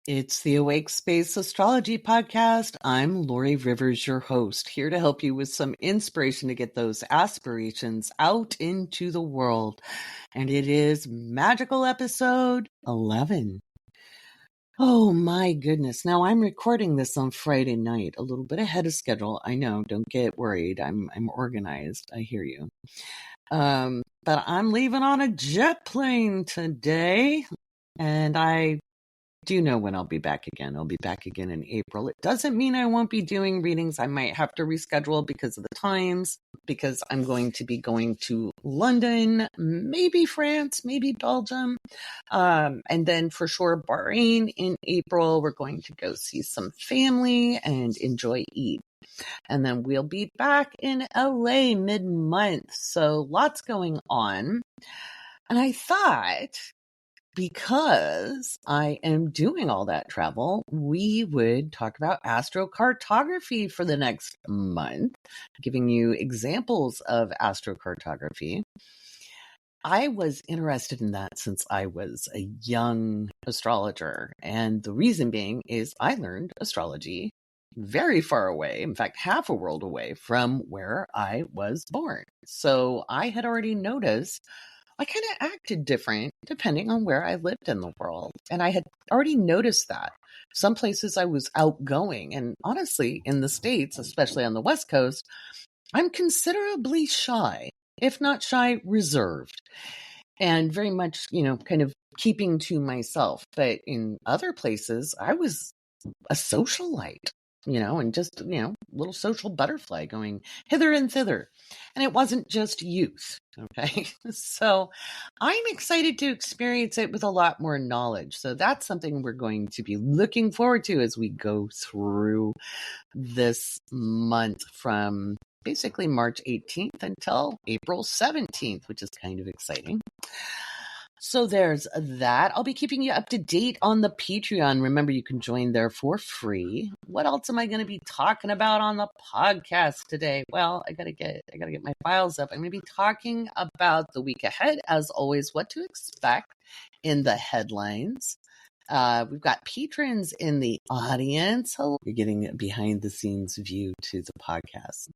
It's the Awake Space Astrology Podcast. I'm Laurie Rivers, your host, here to help you with some inspiration to get those aspirations out into the world. And it is magical episode 11. Oh my goodness. Now I'm recording this on Friday night, a little bit ahead of schedule. I know, don't get worried. I'm organized. I hear you. But I'm leaving on a jet plane today, and I do know when I'll be back again. I'll be back again in April. It doesn't mean I won't be doing readings. I might have to reschedule because of the times, because I'm going to be going to London, maybe France, maybe Belgium. And then for sure, Bahrain in April. We're going to go see some family and enjoy Eid. And then we'll be back in LA mid-month. So lots going on. And I thought, because I am doing all that travel, we would talk about Astrocartography for the next month, giving you examples of Astrocartography. I was interested in that since I was a young astrologer. And the reason being is I learned astrology very far away, in fact, half a world away from where I was born. So I had already noticed I kind of acted different depending on where I lived in the world. And I had already noticed that. Some places I was outgoing. And honestly, in the States, especially on the West Coast, I'm considerably shy, if not shy, reserved. And very much, kind of keeping to myself. But in other places, I was a socialite. And just, little social butterfly going hither and thither. And it wasn't just youth. Okay. So I'm excited to experience it with a lot more knowledge. So that's something we're going to be looking forward to as we go through this month from basically March 18th until April 17th, which is kind of exciting. So there's that. I'll be keeping you up to date on the Patreon. Remember, you can join there for free. What else am I going to be talking about on the podcast today? Well, I gotta get my files up. I'm going to be talking about the week ahead, as always, what to expect in the headlines. We've got patrons in the audience. You're getting a behind the scenes view to the podcast.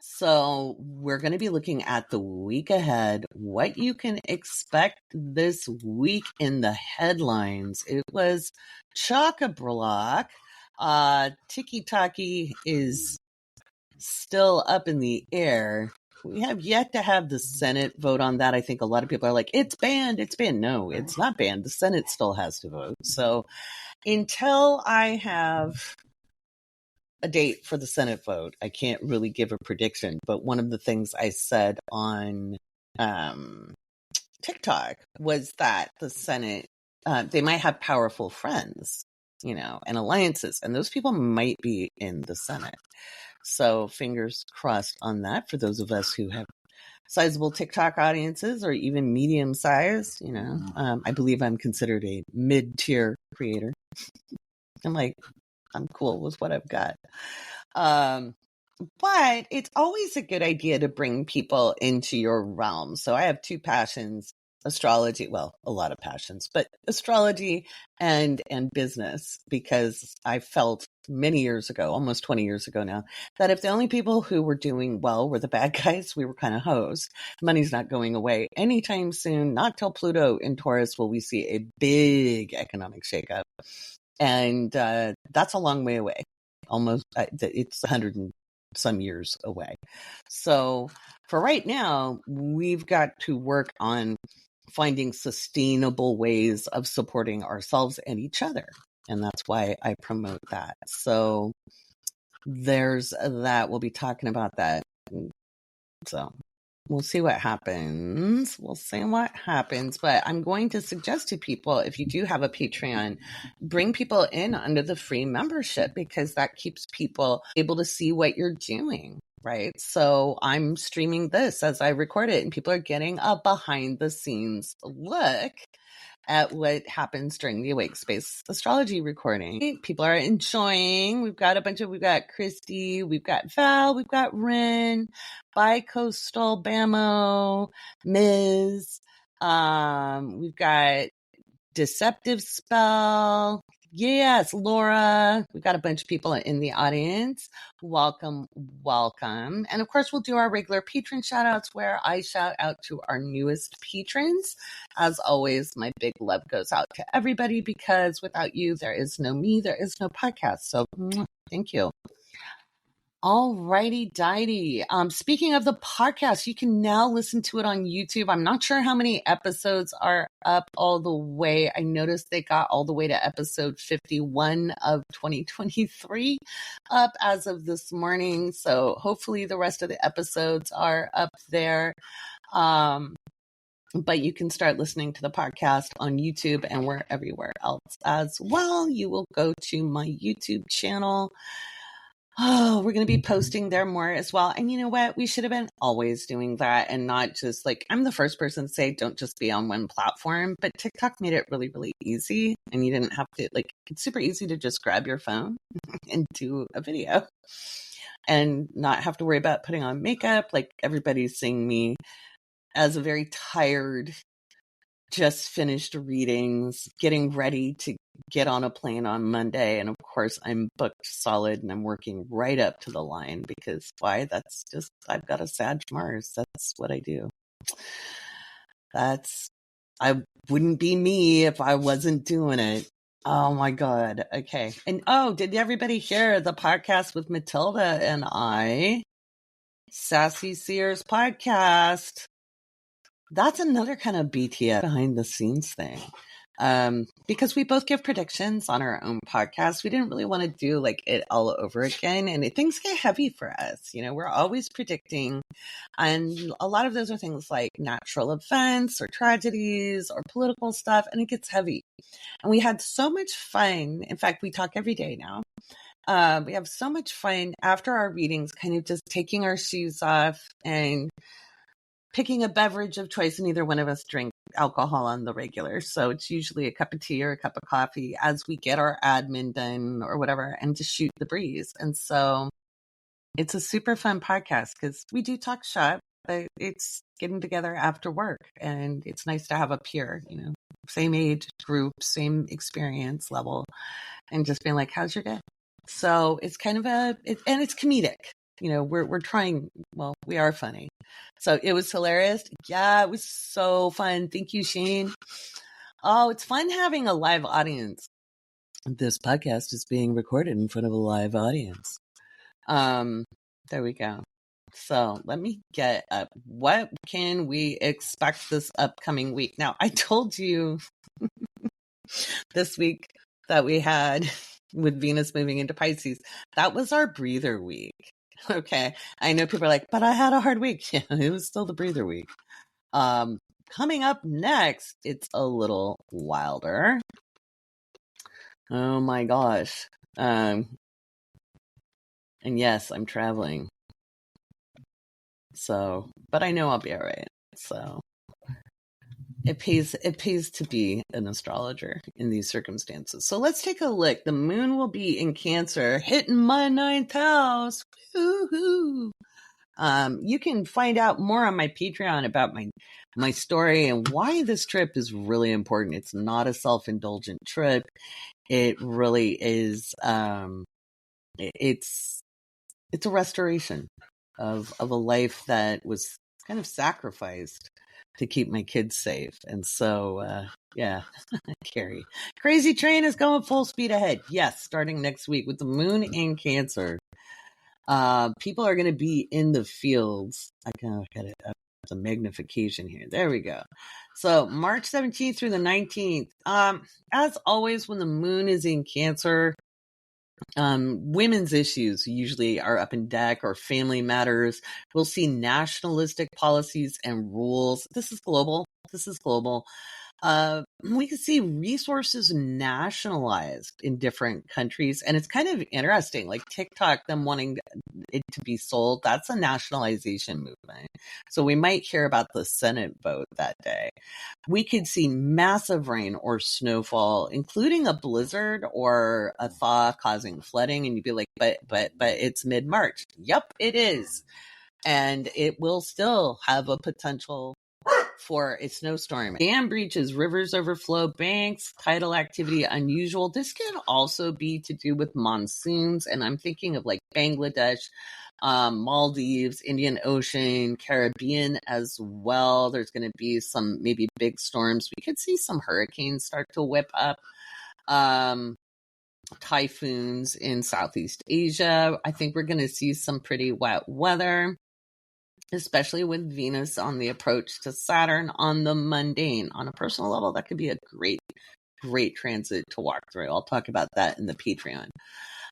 So we're going to be looking at the week ahead, what you can expect this week in the headlines. It was chock-a-block. Tiki-taki is still up in the air. We have yet to have the Senate vote on that. I think a lot of people are like, it's banned. No, it's not banned. The Senate still has to vote. So until I have a date for the Senate vote, I can't really give a prediction. But one of the things I said on TikTok was that the Senate, they might have powerful friends, and alliances, and those people might be in the Senate. So fingers crossed on that for those of us who have sizable TikTok audiences or even medium sized. I believe I'm considered a mid-tier creator. I'm cool with what I've got. But it's always a good idea to bring people into your realm. So I have two passions, astrology, well, a lot of passions, but astrology and business, because I felt many years ago, almost 20 years ago now, that if the only people who were doing well were the bad guys, we were kind of hosed. Money's not going away anytime soon. Not till Pluto in Taurus will we see a big economic shakeup. And that's a long way away. Almost, it's 100 and some years away. So for right now, we've got to work on finding sustainable ways of supporting ourselves and each other. And that's why I promote that. So there's that. We'll be talking about that. So we'll see what happens. But I'm going to suggest to people, if you do have a Patreon, bring people in under the free membership, because that keeps people able to see what you're doing, right? So I'm streaming this as I record it, and people are getting a behind the scenes look at what happens during the Awake Space Astrology recording. People are enjoying. We've got Christy, we've got Val, we've got Rin, Bi-Coastal, Bamo, Ms. We've got Deceptive Spell, Yes, Laura. We got a bunch of people in the audience. Welcome, welcome. And of course, we'll do our regular patron shout outs where I shout out to our newest patrons. As always, my big love goes out to everybody because without you, there is no me, there is no podcast. So thank you. All righty, dighty. Speaking of the podcast, you can now listen to it on YouTube. I'm not sure how many episodes are up all the way. I noticed they got all the way to episode 51 of 2023 up as of this morning. So hopefully the rest of the episodes are up there. But you can start listening to the podcast on YouTube and we're everywhere else as well. You will go to my YouTube channel. Oh, we're going to be posting there more as well. And you know what? We should have been always doing that and not just like, I'm the first person to say, don't just be on one platform, but TikTok made it really, really easy. And you didn't have to it's super easy to just grab your phone and do a video and not have to worry about putting on makeup. Like everybody's seeing me as a very tired, just finished readings, getting ready to get on a plane on Monday. And of course, I'm booked solid and I'm working right up to the line because why? That's just, I've got a Sag Mars. That's what I do. I wouldn't be me if I wasn't doing it. Oh my God. Okay. And did everybody hear the podcast with Matilda and I? Sassy Sears podcast. That's another kind of BTS behind the scenes thing. Because we both give predictions on our own podcast. We didn't really want to do it all over again. And things get heavy for us. You know, we're always predicting. And a lot of those are things like natural events or tragedies or political stuff. And it gets heavy. And we had so much fun. In fact, we talk every day now. We have so much fun after our readings, kind of just taking our shoes off and picking a beverage of choice, and neither one of us drink alcohol on the regular. So it's usually a cup of tea or a cup of coffee as we get our admin done or whatever and just shoot the breeze. And so it's a super fun podcast because we do talk shop, but it's getting together after work. And it's nice to have a peer, same age group, same experience level, and just being like, how's your day? So it's kind of and it's comedic. We're trying, we are funny. So it was hilarious. Yeah, it was so fun. Thank you, Shane. Oh, it's fun having a live audience. This podcast is being recorded in front of a live audience. There we go. So let me get up. What can we expect this upcoming week? Now, I told you this week that we had with Venus moving into Pisces, that was our breather week. Okay. I know people are like, but I had a hard week. Yeah, it was still the breather week. Coming up next, it's a little wilder. Oh my gosh. And yes, I'm traveling. So, but I know I'll be all right. So it pays to be an astrologer in these circumstances. So let's take a look. The moon will be in Cancer, hitting my 9th house. Woo-hoo. You can find out more on my Patreon about my story and why this trip is really important. It's not a self-indulgent trip. It really is. It's a restoration of a life that was kind of sacrificed to keep my kids safe. And so, yeah, Carrie, Crazy Train is going full speed ahead. Yes, starting next week with the moon in Cancer. People are going to be in the fields. I kind of got it up the magnification here. There we go. So March 17th through the 19th. As always, when the moon is in Cancer, women's issues usually are up in deck, or family matters. We'll see nationalistic policies and rules. This is global. We can see resources nationalized in different countries. And it's kind of interesting, like TikTok, them wanting it to be sold. That's a nationalization movement. So we might hear about the Senate vote that day. We could see massive rain or snowfall, including a blizzard or a thaw causing flooding. And you'd be like, but it's mid-March. Yep, it is. And it will still have a potential for a snowstorm. Dam breaches, rivers overflow, banks, tidal activity unusual. This could also be to do with monsoons. And I'm thinking of like Bangladesh, Maldives, Indian Ocean, Caribbean as well. There's going to be some maybe big storms. We could see some hurricanes start to whip up. Typhoons in Southeast Asia. I think we're going to see some pretty wet weather, especially with Venus on the approach to Saturn on the mundane. On a personal level, that could be a great transit to walk through. I'll talk about that in the Patreon.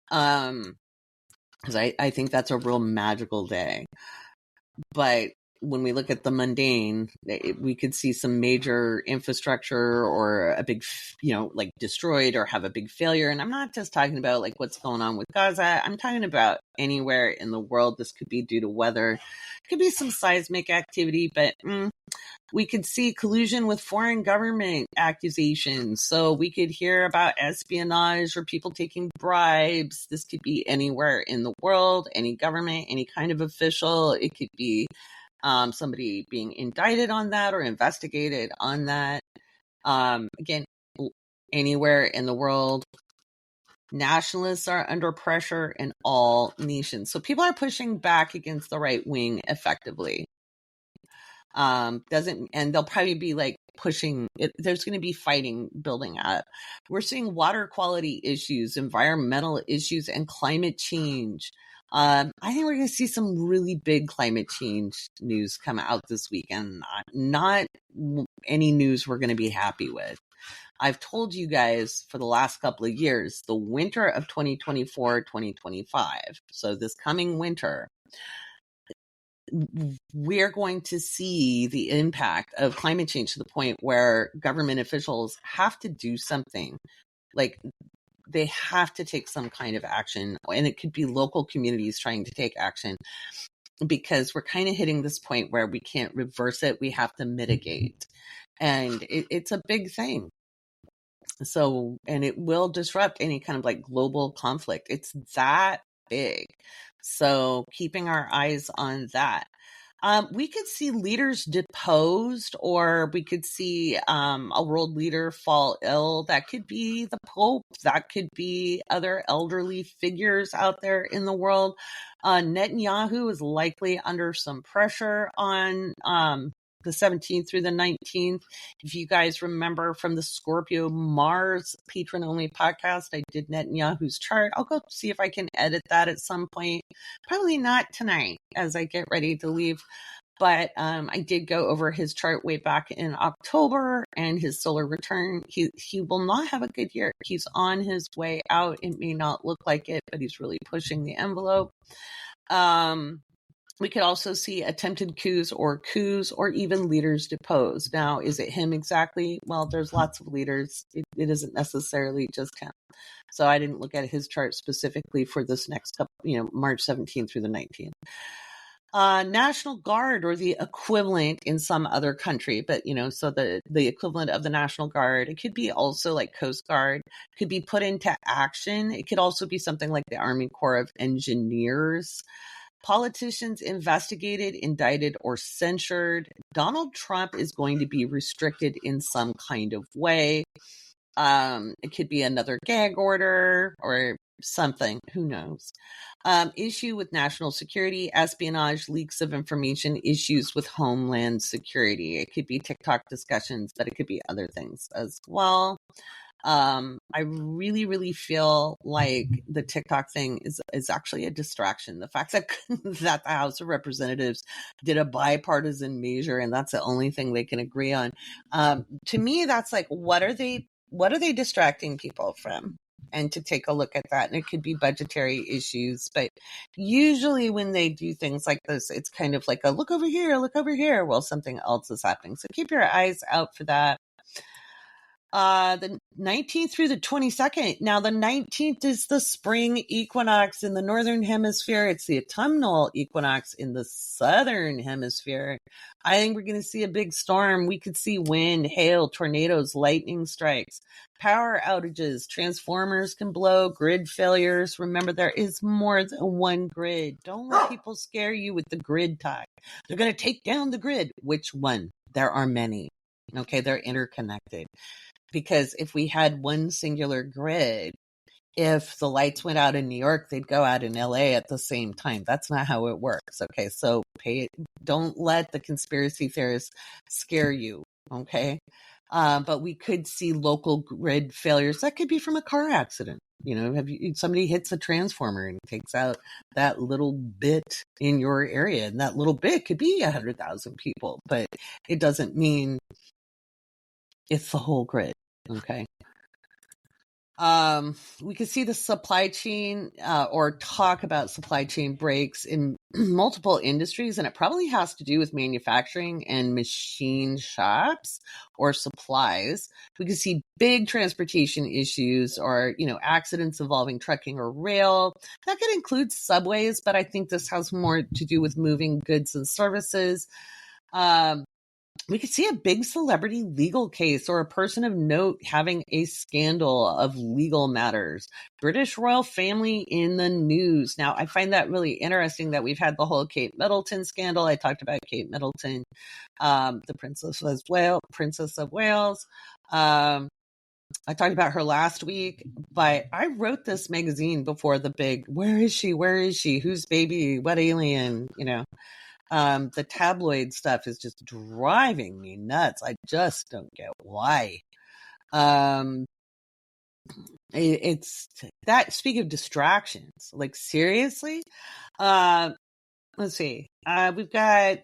Because I think that's a real magical day. But when we look at the mundane, we could see some major infrastructure or a big, like destroyed or have a big failure. And I'm not just talking about like what's going on with Gaza. I'm talking about anywhere in the world. This could be due to weather. Could be some seismic activity, but we could see collusion with foreign government accusations. So we could hear about espionage or people taking bribes. This could be anywhere in the world, any government, any kind of official. It could be somebody being indicted on that or investigated on that. Again, anywhere in the world. Nationalists are under pressure in all nations. So people are pushing back against the right wing effectively. And they'll probably be like pushing it. There's going to be fighting building up. We're seeing water quality issues, environmental issues, and climate change. I think we're going to see some really big climate change news come out this weekend. Not any news we're going to be happy with. I've told you guys for the last couple of years, the winter of 2024, 2025. So this coming winter, we're going to see the impact of climate change to the point where government officials have to do something. Like they have to take some kind of action, and it could be local communities trying to take action, because we're kind of hitting this point where we can't reverse it. We have to mitigate, and it's a big thing. So, and it will disrupt any kind of like global conflict. It's that big. So keeping our eyes on that. We could see leaders deposed, or we could see a world leader fall ill. That could be the Pope. That could be other elderly figures out there in the world. Netanyahu is likely under some pressure on the 17th through the 19th. If you guys remember from the Scorpio Mars patron only podcast, I did Netanyahu's chart. I'll go see if I can edit that at some point. Probably not tonight as I get ready to leave. But I did go over his chart way back in October and his solar return. He will not have a good year. He's on his way out. It may not look like it, but he's really pushing the envelope. We could also see attempted coups or even leaders deposed. Now, is it him exactly? Well, there's lots of leaders. It isn't necessarily just him. So I didn't look at his chart specifically for this next couple, March 17th through the 19th. National Guard, or the equivalent in some other country, but so the equivalent of the National Guard, it could be also like Coast Guard, could be put into action. It could also be something like the Army Corps of Engineers. Politicians investigated, indicted, or censured. Donald Trump is going to be restricted in some kind of way. It could be another gag order or something. Who knows? Issue with national security, espionage, leaks of information, issues with homeland security. It could be TikTok discussions, but it could be other things as well. I really, really feel like the TikTok thing is actually a distraction. The fact that that the House of Representatives did a bipartisan measure and that's the only thing they can agree on. To me, that's like, what are they distracting people from? And to take a look at that, and it could be budgetary issues, but usually when they do things like this, it's kind of like a look over here, while something else is happening. So keep your eyes out for that. The 19th through the 22nd. Now, the 19th is the spring equinox in the northern hemisphere. It's the autumnal equinox in the southern hemisphere. I think we're going to see a big storm. We could see wind, hail, tornadoes, lightning strikes, power outages, transformers can blow, grid failures. Remember, there is more than one grid. Don't let people scare you with the grid talk. They're going to take down the grid. Which one? There are many. Okay, they're interconnected. Because if we had one singular grid, if the lights went out in New York, they'd go out in LA at the same time. That's not how it works. Okay, so don't let the conspiracy theorists scare you. Okay, but we could see local grid failures. That could be from a car accident. Somebody hits a transformer and takes out that little bit in your area, and that little bit could be 100,000 people, but it doesn't mean it's the whole grid. Okay. We could see the supply chain or talk about supply chain breaks in multiple industries, and it probably has to do with manufacturing and machine shops or supplies. We could see big transportation issues or, accidents involving trucking or rail. That could include subways, but I think this has more to do with moving goods and services. We could see a big celebrity legal case or a person of note having a scandal of legal matters. British royal family in the news. Now, I find that really interesting that we've had the whole Kate Middleton scandal. I talked about Kate Middleton, the Princess of Wales. I talked about her last week, but I wrote this magazine before the big, where is she? Where is she? Whose baby? What alien? The tabloid stuff is just driving me nuts. I just don't get why. It's that. Speak of distractions, like seriously. Let's see. We've got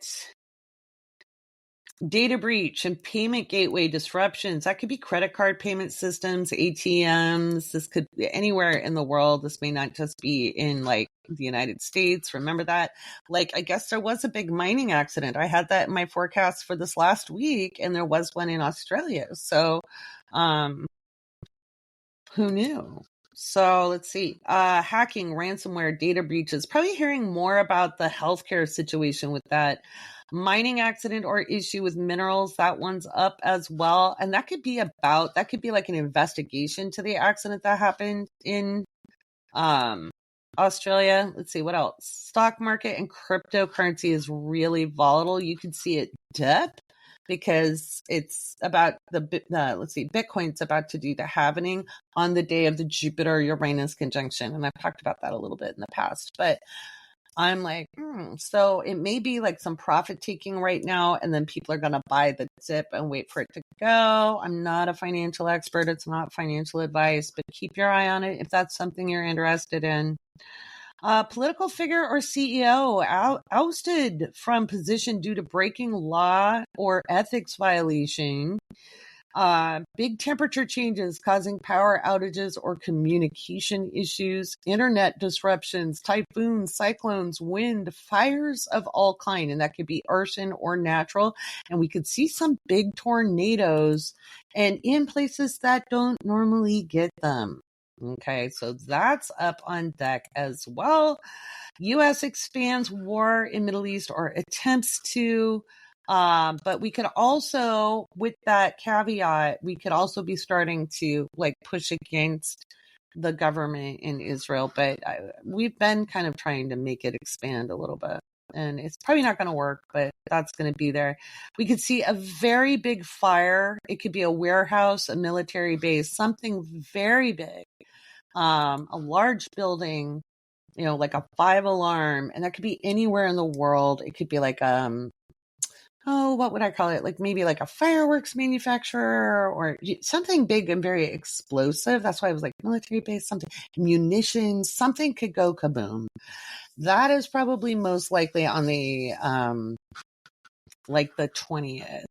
data breach and payment gateway disruptions. That could be credit card payment systems, ATMs. This could be anywhere in the world. This may not just be in like the United States. Remember that? Like, I guess there was a big mining accident. I had that in my forecast for this last week, and there was one in Australia. So, who knew? So let's see. Hacking, ransomware, data breaches. Probably hearing more about the healthcare situation with that mining accident or issue with minerals. That one's up as well. And that could be like an investigation to the accident that happened in Australia. Let's see what else. Stock market and cryptocurrency is really volatile. You can see it dip because it's about Bitcoin's about to do the halvening on the day of the Jupiter-Uranus conjunction. And I've talked about that a little bit in the past, but I'm like, so it may be like some profit taking right now, and then people are going to buy the dip and wait for it to go. I'm not a financial expert. It's not financial advice, but keep your eye on it if that's something you're interested in. Political figure or CEO ousted from position due to breaking law or ethics violation. Big temperature changes causing power outages or communication issues, internet disruptions, typhoons, cyclones, wind, fires of all kind, and that could be arson or natural. And we could see some big tornadoes and in places that don't normally get them. Okay, so that's up on deck as well. U.S. expands war in Middle East or attempts to. But we could also, with that caveat, we could also be starting to like push against the government in Israel. But we've been kind of trying to make it expand a little bit. And it's probably not going to work, but that's going to be there. We could see a very big fire. It could be a warehouse, a military base, something very big, a large building, like a 5-alarm. And that could be anywhere in the world. It could be like, what would I call it? Like maybe like a fireworks manufacturer or something big and very explosive. That's why I was like military base, something, munitions, something could go kaboom. That is probably most likely on the, like the 20th,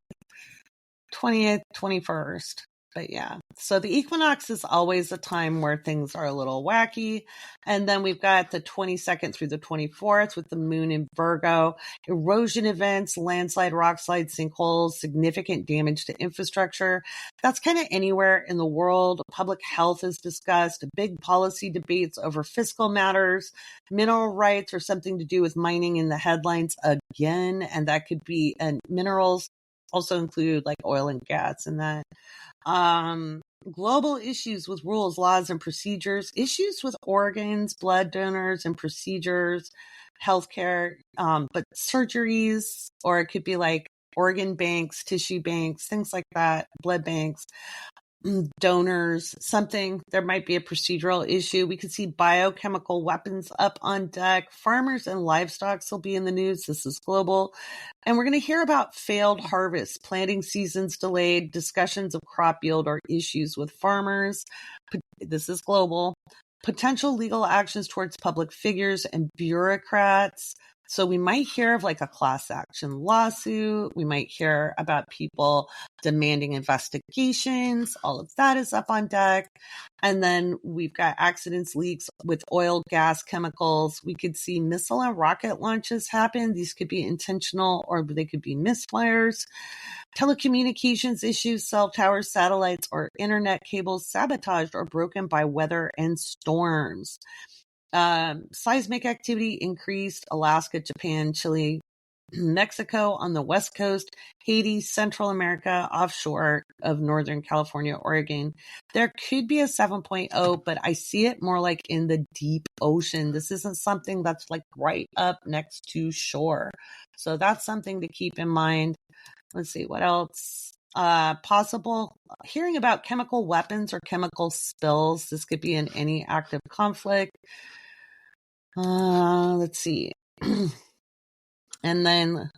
21st. But yeah, so the equinox is always a time where things are a little wacky. And then we've got the 22nd through the 24th with the moon in Virgo, erosion events, landslide, rockslide, sinkholes, significant damage to infrastructure. That's kind of anywhere in the world. Public health is discussed, big policy debates over fiscal matters, mineral rights or something to do with mining in the headlines again. And that could be, and minerals also include like oil and gas and that. Global issues with rules, laws, and procedures, issues with organs, blood donors, and procedures, healthcare, but surgeries, or it could be like organ banks, tissue banks, things like that, blood banks, donors, something. There might be a procedural issue. We could see biochemical weapons up on deck. Farmers and livestock will be in the news. This is global. And we're going to hear about failed harvests, planting seasons delayed, discussions of crop yield or issues with farmers. This is global. Potential legal actions towards public figures and bureaucrats. So we might hear of like a class action lawsuit. We might hear about people demanding investigations. All of that is up on deck. And then we've got accidents, leaks with oil, gas, chemicals. We could see missile and rocket launches happen. These could be intentional or they could be misfires. Telecommunications issues, cell towers, satellites, or internet cables sabotaged or broken by weather and storms. Seismic activity increased. Alaska, Japan, Chile, Mexico on the west coast, Haiti, Central America, offshore of Northern California, Oregon. There could be a 7.0, but I see it more like in the deep ocean. This isn't something that's like right up next to shore. So that's something to keep in mind. Let's see what else. Possible hearing about chemical weapons or chemical spills. This could be in any active conflict. Let's see. And then,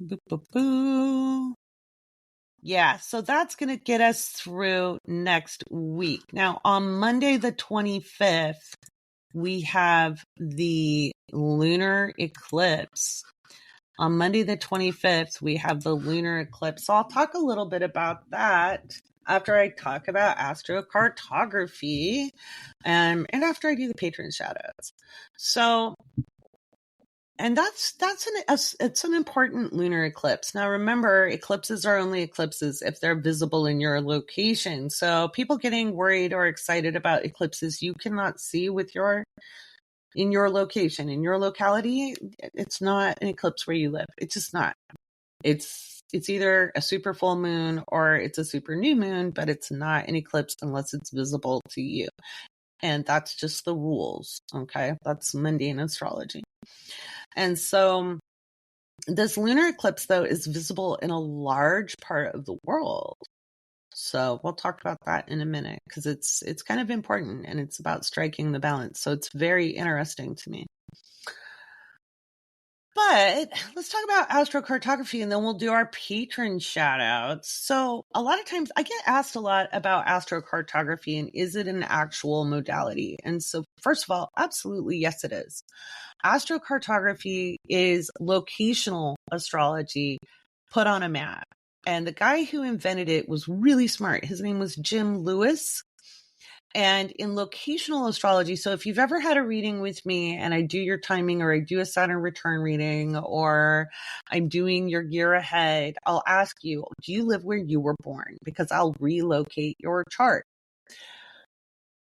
yeah, so that's going to get us through next week. Now, on Monday, the 25th, we have the lunar eclipse. On Monday, the 25th, we have the lunar eclipse. So I'll talk a little bit about that after I talk about Astro-Cartography and after I do the patron shoutouts. So, and it's an important lunar eclipse. Now, remember, eclipses are only eclipses if they're visible in your location. So people getting worried or excited about eclipses you cannot see in your location, in your locality, it's not an eclipse where you live. It's just not. It's either a super full moon or it's a super new moon, but it's not an eclipse unless it's visible to you. And that's just the rules. Okay. That's mundane astrology. And so this lunar eclipse, though, is visible in a large part of the world. So we'll talk about that in a minute because it's kind of important and it's about striking the balance. So it's very interesting to me. But let's talk about astrocartography and then we'll do our patron shout outs. So a lot of times I get asked a lot about astrocartography and is it an actual modality? And so first of all, absolutely, yes, it is. Astrocartography is locational astrology put on a map. And the guy who invented it was really smart. His name was Jim Lewis. And in locational astrology, so if you've ever had a reading with me and I do your timing or I do a Saturn return reading or I'm doing your year ahead, I'll ask you, do you live where you were born? Because I'll relocate your chart.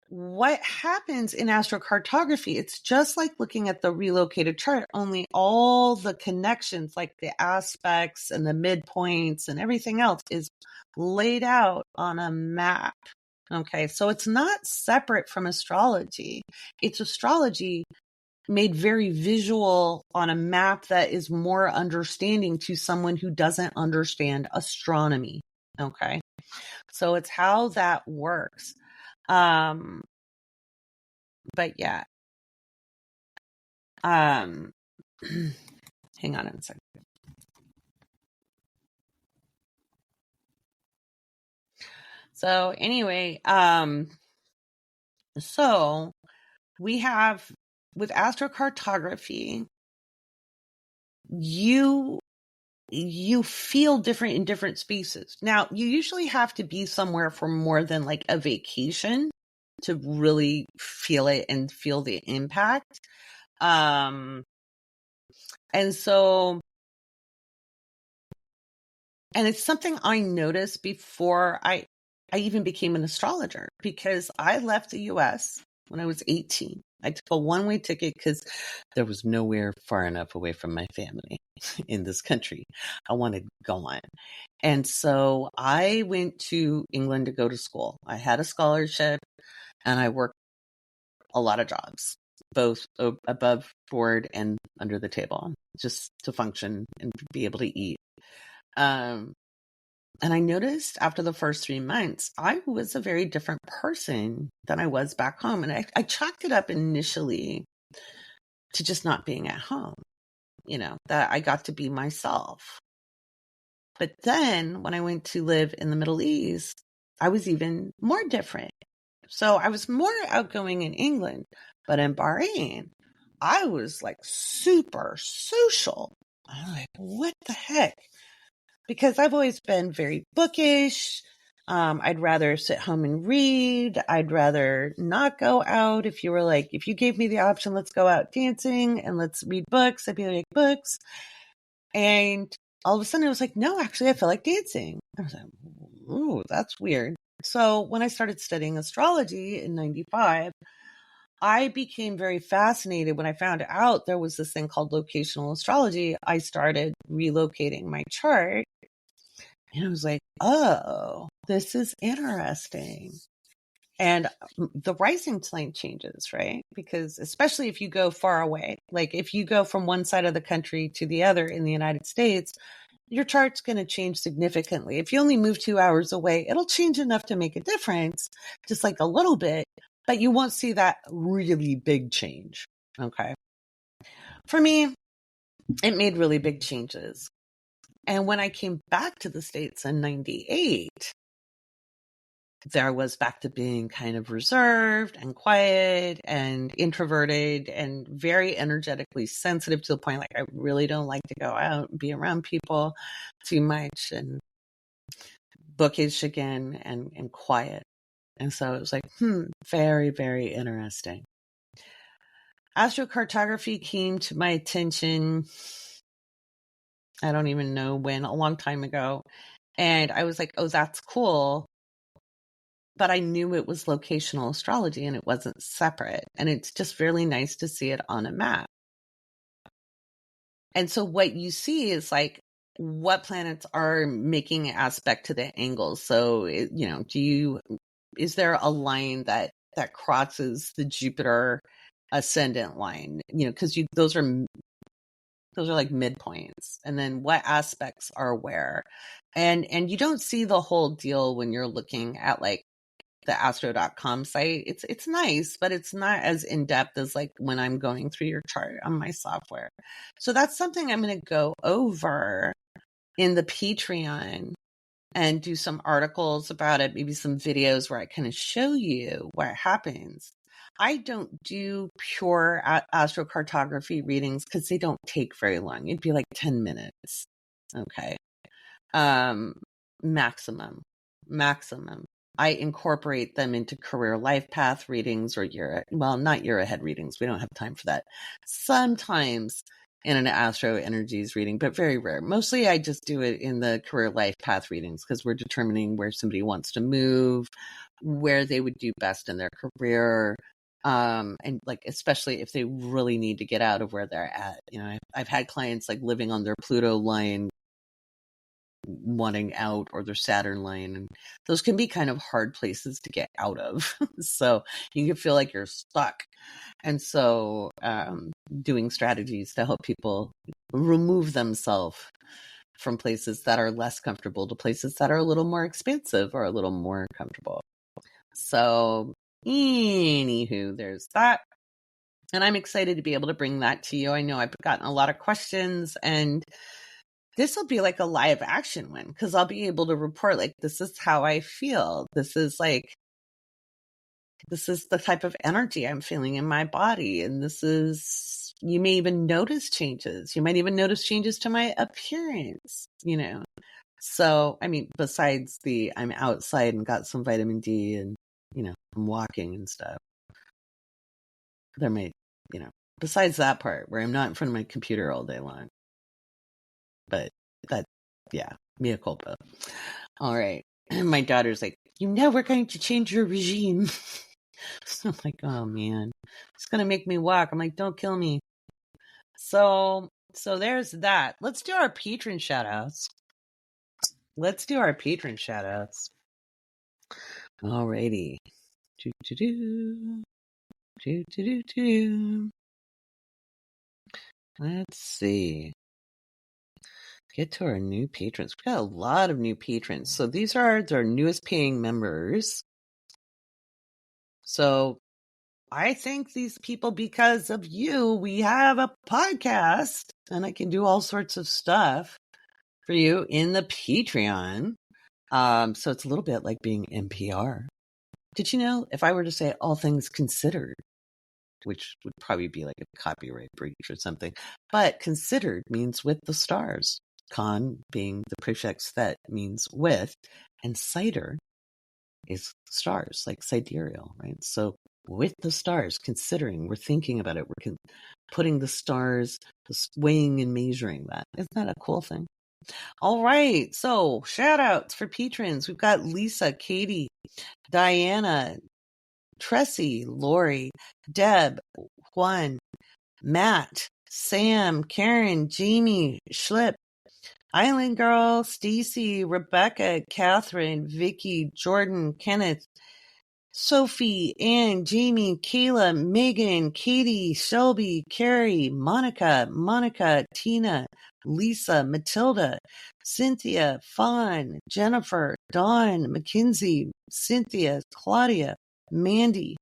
What happens in astrocartography, it's just like looking at the relocated chart, only all the connections, like the aspects and the midpoints and everything else is laid out on a map. Okay, so it's not separate from astrology. It's astrology made very visual on a map that is more understanding to someone who doesn't understand astronomy. Okay, so it's how that works. But yeah. Hang on a second. So anyway, so we have with astrocartography, you feel different in different spaces. Now, you usually have to be somewhere for more than like a vacation to really feel it and feel the impact. And so, and it's something I noticed before I even became an astrologer because I left the US when I was 18. I took a one-way ticket because there was nowhere far enough away from my family in this country. I wanted gone. And so I went to England to go to school. I had a scholarship and I worked a lot of jobs, both above board and under the table, just to function and be able to eat. Um, and I noticed after the first 3 months, I was a very different person than I was back home. And I chalked it up initially to just not being at home, that I got to be myself. But then when I went to live in the Middle East, I was even more different. So I was more outgoing in England, but in Bahrain, I was like super social. I'm like, what the heck? Because I've always been very bookish. I'd rather sit home and read. I'd rather not go out. If you gave me the option, let's go out dancing and let's read books, I'd be like, books. And all of a sudden it was like, no, actually, I feel like dancing. I was like, ooh, that's weird. So when I started studying astrology in 95, I became very fascinated when I found out there was this thing called locational astrology. I started relocating my chart and I was like, oh, this is interesting. And the rising sign changes, right? Because especially if you go far away, like if you go from one side of the country to the other in the United States, your chart's going to change significantly. If you only move 2 hours away, it'll change enough to make a difference, just like a little bit, but you won't see that really big change. Okay. For me, it made really big changes. And when I came back to the States in 98, there I was back to being kind of reserved and quiet and introverted and very energetically sensitive to the point like I really don't like to go out and be around people too much and bookish again and quiet. And so it was like, very, very interesting. Astrocartography came to my attention, I don't even know when, a long time ago. And I was like, oh, that's cool. But I knew it was locational astrology and it wasn't separate. And it's just really nice to see it on a map. And so what you see is like what planets are making aspect to the angles. So, is there a line that crosses the Jupiter ascendant line? Because those are like midpoints. And then what aspects are where? And you don't see the whole deal when you're looking at like the astro.com site. It's nice, but it's not as in-depth as like when I'm going through your chart on my software. So that's something I'm going to go over in the Patreon and do some articles about it, maybe some videos where I kind of show you what happens. I don't do pure astrocartography readings because they don't take very long. It'd be like 10 minutes. Okay. Maximum. I incorporate them into career life path readings or not year ahead readings. We don't have time for that. Sometimes in an astro energies reading, but very rare. Mostly I just do it in the career life path readings because we're determining where somebody wants to move, where they would do best in their career. And like, especially if they really need to get out of where they're at. I've had clients like living on their Pluto line, wanting out, or their Saturn line, and those can be kind of hard places to get out of. So you can feel like you're stuck. And so doing strategies to help people remove themselves from places that are less comfortable to places that are a little more expansive or a little more comfortable. So anywho, there's that. And I'm excited to be able to bring that to you. I know I've gotten a lot of questions, and this will be like a live action one because I'll be able to report like, this is how I feel. This is the type of energy I'm feeling in my body. And you may even notice changes. You might even notice changes to my appearance, So, I mean, besides I'm outside and got some vitamin D and, I'm walking and stuff. There may, besides that part where I'm not in front of my computer all day long. But mea culpa. All right. My daughter's like, we're going to change your regime. So I'm like, oh man, it's going to make me walk. I'm like, don't kill me. So there's that. Let's do our patron shout outs. Alrighty. Let's see. get to our new patrons. We've got a lot of new patrons. So these are our newest paying members. So I thank these people because of you. We have a podcast and I can do all sorts of stuff for you in the Patreon. So it's a little bit like being NPR. Did you know if I were to say all things considered, which would probably be like a copyright breach or something, but considered means with the stars. Con being the prefix that means with, and cider is stars, like sidereal, right? So with the stars, considering, we're thinking about it, we're putting the stars, weighing and measuring that. Isn't that a cool thing? All right, so shout outs for patrons. We've got Lisa, Katie, Diana, Tressie, Lori, Deb, Juan, Matt, Sam, Karen, Jamie, Schlip, Island Girl, Stacy, Rebecca, Catherine, Vicky, Jordan, Kenneth, Sophie, Ann, Jamie, Kayla, Megan, Katie, Shelby, Carrie, Monica, Tina, Lisa, Matilda, Cynthia, Fawn, Jennifer, Dawn, Mackenzie, Cynthia, Claudia, Mandy,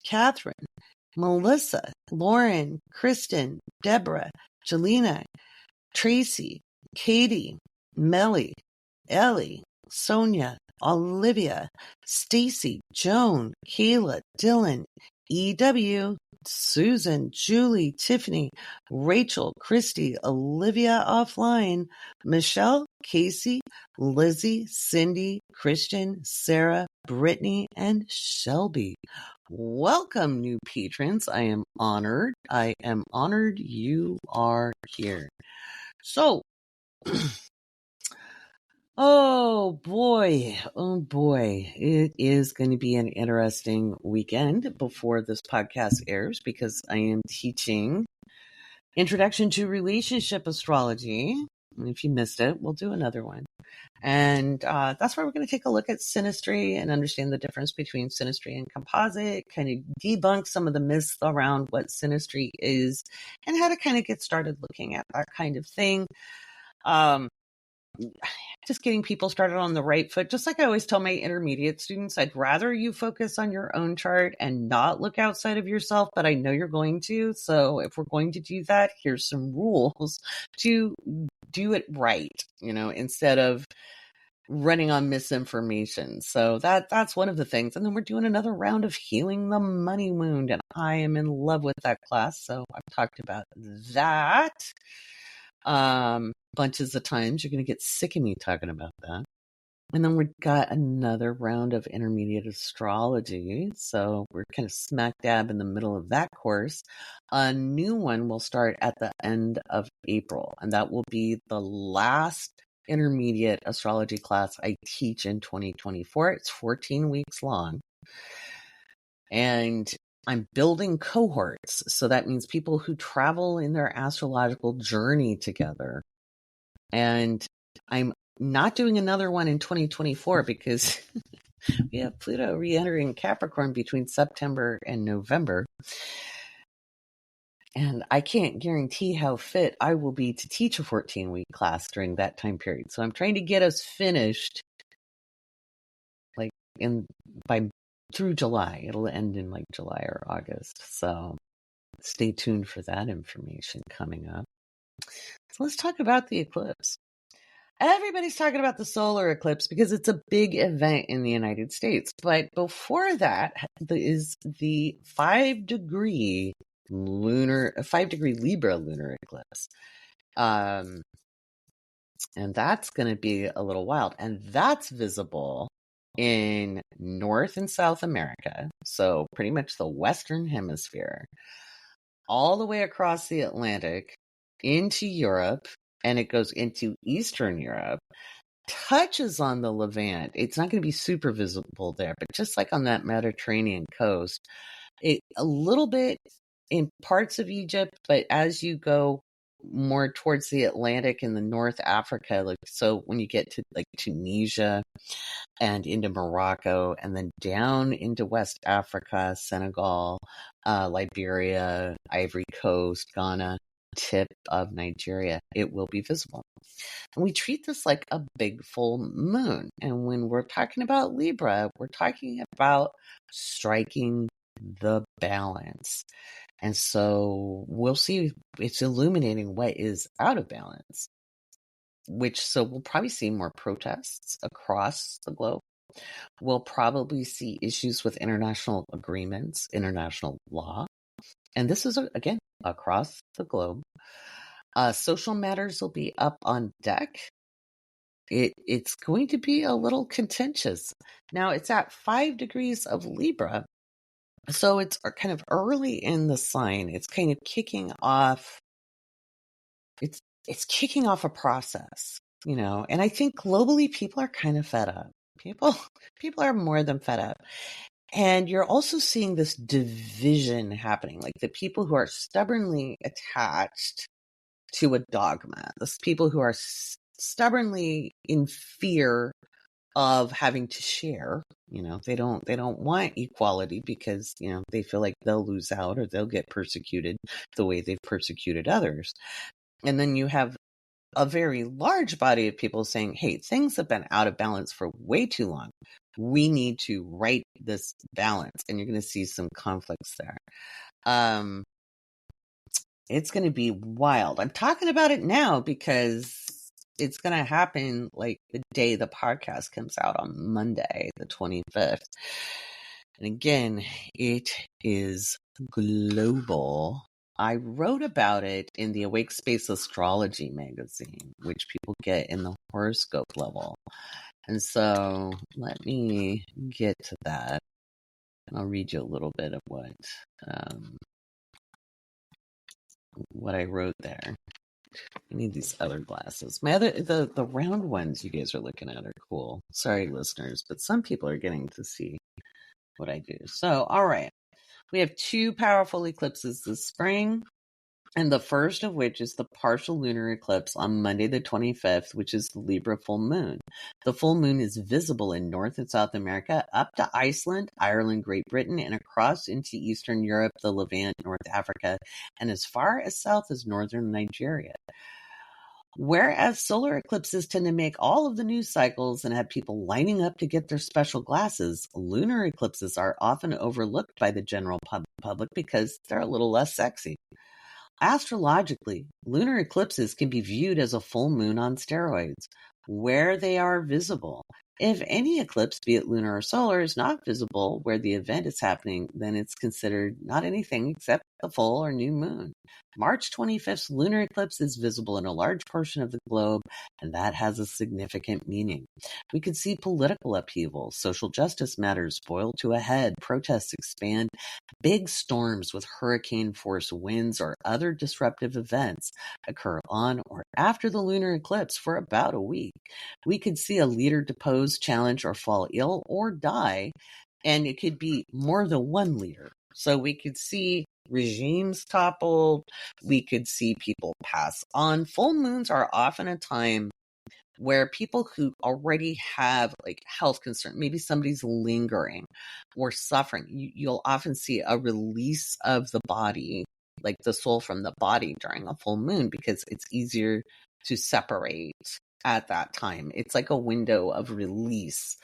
Catherine, Melissa, Lauren, Kristen, Deborah, Jelena, Tracy, Katie, Melly, Ellie, Sonia, Olivia, Stacy, Joan, Kayla, Dylan, EW, Susan, Julie, Tiffany, Rachel, Christy, Olivia offline, Michelle, Casey, Lizzie, Cindy, Christian, Sarah, Brittany, and Shelby. Welcome, new patrons. I am honored. You are here. So, oh boy, it is going to be an interesting weekend before this podcast airs because I am teaching Introduction to Relationship Astrology. And if you missed it, we'll do another one. And that's where we're going to take a look at synastry and understand the difference between synastry and composite, kind of debunk some of the myths around what synastry is and how to kind of get started looking at that kind of thing. Just getting people started on the right foot. Just like I always tell my intermediate students, I'd rather you focus on your own chart and not look outside of yourself, but I know you're going to. So if we're going to do that, here's some rules to do it right, instead of running on misinformation. So that's one of the things. And then we're doing another round of healing the money wound. And I am in love with that class. So I've talked about that. Bunches of times. You're going to get sick of me talking about that. And then we've got another round of intermediate astrology. So we're kind of smack dab in the middle of that course. A new one will start at the end of April, and that will be the last intermediate astrology class I teach in 2024. It's 14 weeks long. And I'm building cohorts. So that means people who travel in their astrological journey together. And I'm not doing another one in 2024 because we have Pluto re-entering Capricorn between September and November. And I can't guarantee how fit I will be to teach a 14-week class during that time period. So I'm trying to get us finished through July. It'll end in July or August. So stay tuned for that information coming up. So let's talk about the eclipse. Everybody's talking about the solar eclipse because it's a big event in the United States. But before that is the 5-degree Libra lunar eclipse. And that's going to be a little wild. And that's visible in North and South America. So pretty much the Western Hemisphere, all the way across the Atlantic into Europe, and it goes into Eastern Europe, touches on the Levant. It's not going to be super visible there, but just like on that Mediterranean coast, a little bit in parts of Egypt, but as you go more towards the Atlantic and the North Africa, so when you get to Tunisia and into Morocco, and then down into West Africa, Senegal, Liberia, Ivory Coast, Ghana, tip of Nigeria, it will be visible. And we treat this like a big full moon. And when we're talking about Libra, we're talking about striking the balance. And so we'll see, it's illuminating what is out of balance, so we'll probably see more protests across the globe. We'll probably see issues with international agreements, international law. And this is, again, across the globe. Social matters will be up on deck. It's going to be a little contentious. Now, it's at 5 degrees of Libra, so it's kind of early in the sign. It's kind of kicking off. It's kicking off a process, and I think globally people are kind of fed up. People are more than fed up. And you're also seeing this division happening, like the people who are stubbornly attached to a dogma, those people who are stubbornly in fear of having to share. They don't want equality because, they feel like they'll lose out or they'll get persecuted the way they've persecuted others. And then you have a very large body of people saying, hey, things have been out of balance for way too long. We need to right this balance. And you're going to see some conflicts there. It's going to be wild. I'm talking about it now because it's going to happen like the day the podcast comes out on Monday, the 25th. And again, it is global. I wrote about it in the Awake Space Astrology magazine, which people get in the horoscope level. And so let me get to that. And I'll read you a little bit of what I wrote there. I need these other glasses. The round ones you guys are looking at are cool. Sorry, listeners, but some people are getting to see what I do. So, all right. We have 2 powerful eclipses this spring, and the first of which is the partial lunar eclipse on Monday the 25th, which is the Libra full moon. The full moon is visible in North and South America, up to Iceland, Ireland, Great Britain, and across into Eastern Europe, the Levant, North Africa, and as far as south as northern Nigeria. Whereas solar eclipses tend to make all of the news cycles and have people lining up to get their special glasses, lunar eclipses are often overlooked by the general public because they're a little less sexy. Astrologically, lunar eclipses can be viewed as a full moon on steroids, where they are visible. If any eclipse, be it lunar or solar, is not visible where the event is happening, then it's considered not anything except a full or new moon. March 25th's lunar eclipse is visible in a large portion of the globe, and that has a significant meaning. We could see political upheaval, social justice matters boil to a head, protests expand, big storms with hurricane-force winds or other disruptive events occur on or after the lunar eclipse for about a week. We could see a leader depose, challenge, or fall ill or die, and it could be more than one leader. So we could see regimes toppled. We could see people pass on. Full moons are often a time where people who already have like health concern, maybe somebody's lingering or suffering, you'll often see a release of the body, like the soul from the body during a full moon, because it's easier to separate at that time. It's like a window of release.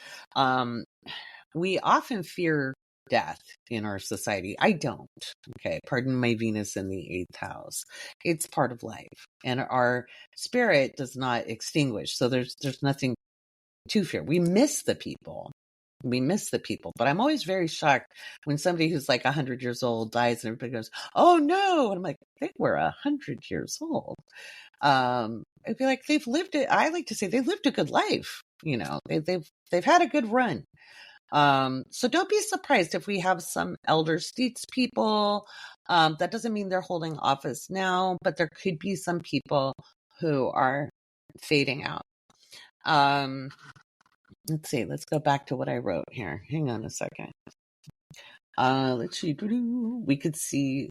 We often fear death in our society. I don't. Okay. Pardon my Venus in the 8th house. It's part of life. And our spirit does not extinguish. So there's nothing to fear. We miss the people. But I'm always very shocked when somebody who's like 100 years old dies and everybody goes, oh no. And I'm like, they were 100 years old. I'd be like, they've lived it. I like to say they lived a good life. They've had a good run. So don't be surprised if we have some elder states people. That doesn't mean they're holding office now, but there could be some people who are fading out. Let's see. Let's go back to what I wrote here. Hang on a second. Let's see. We could see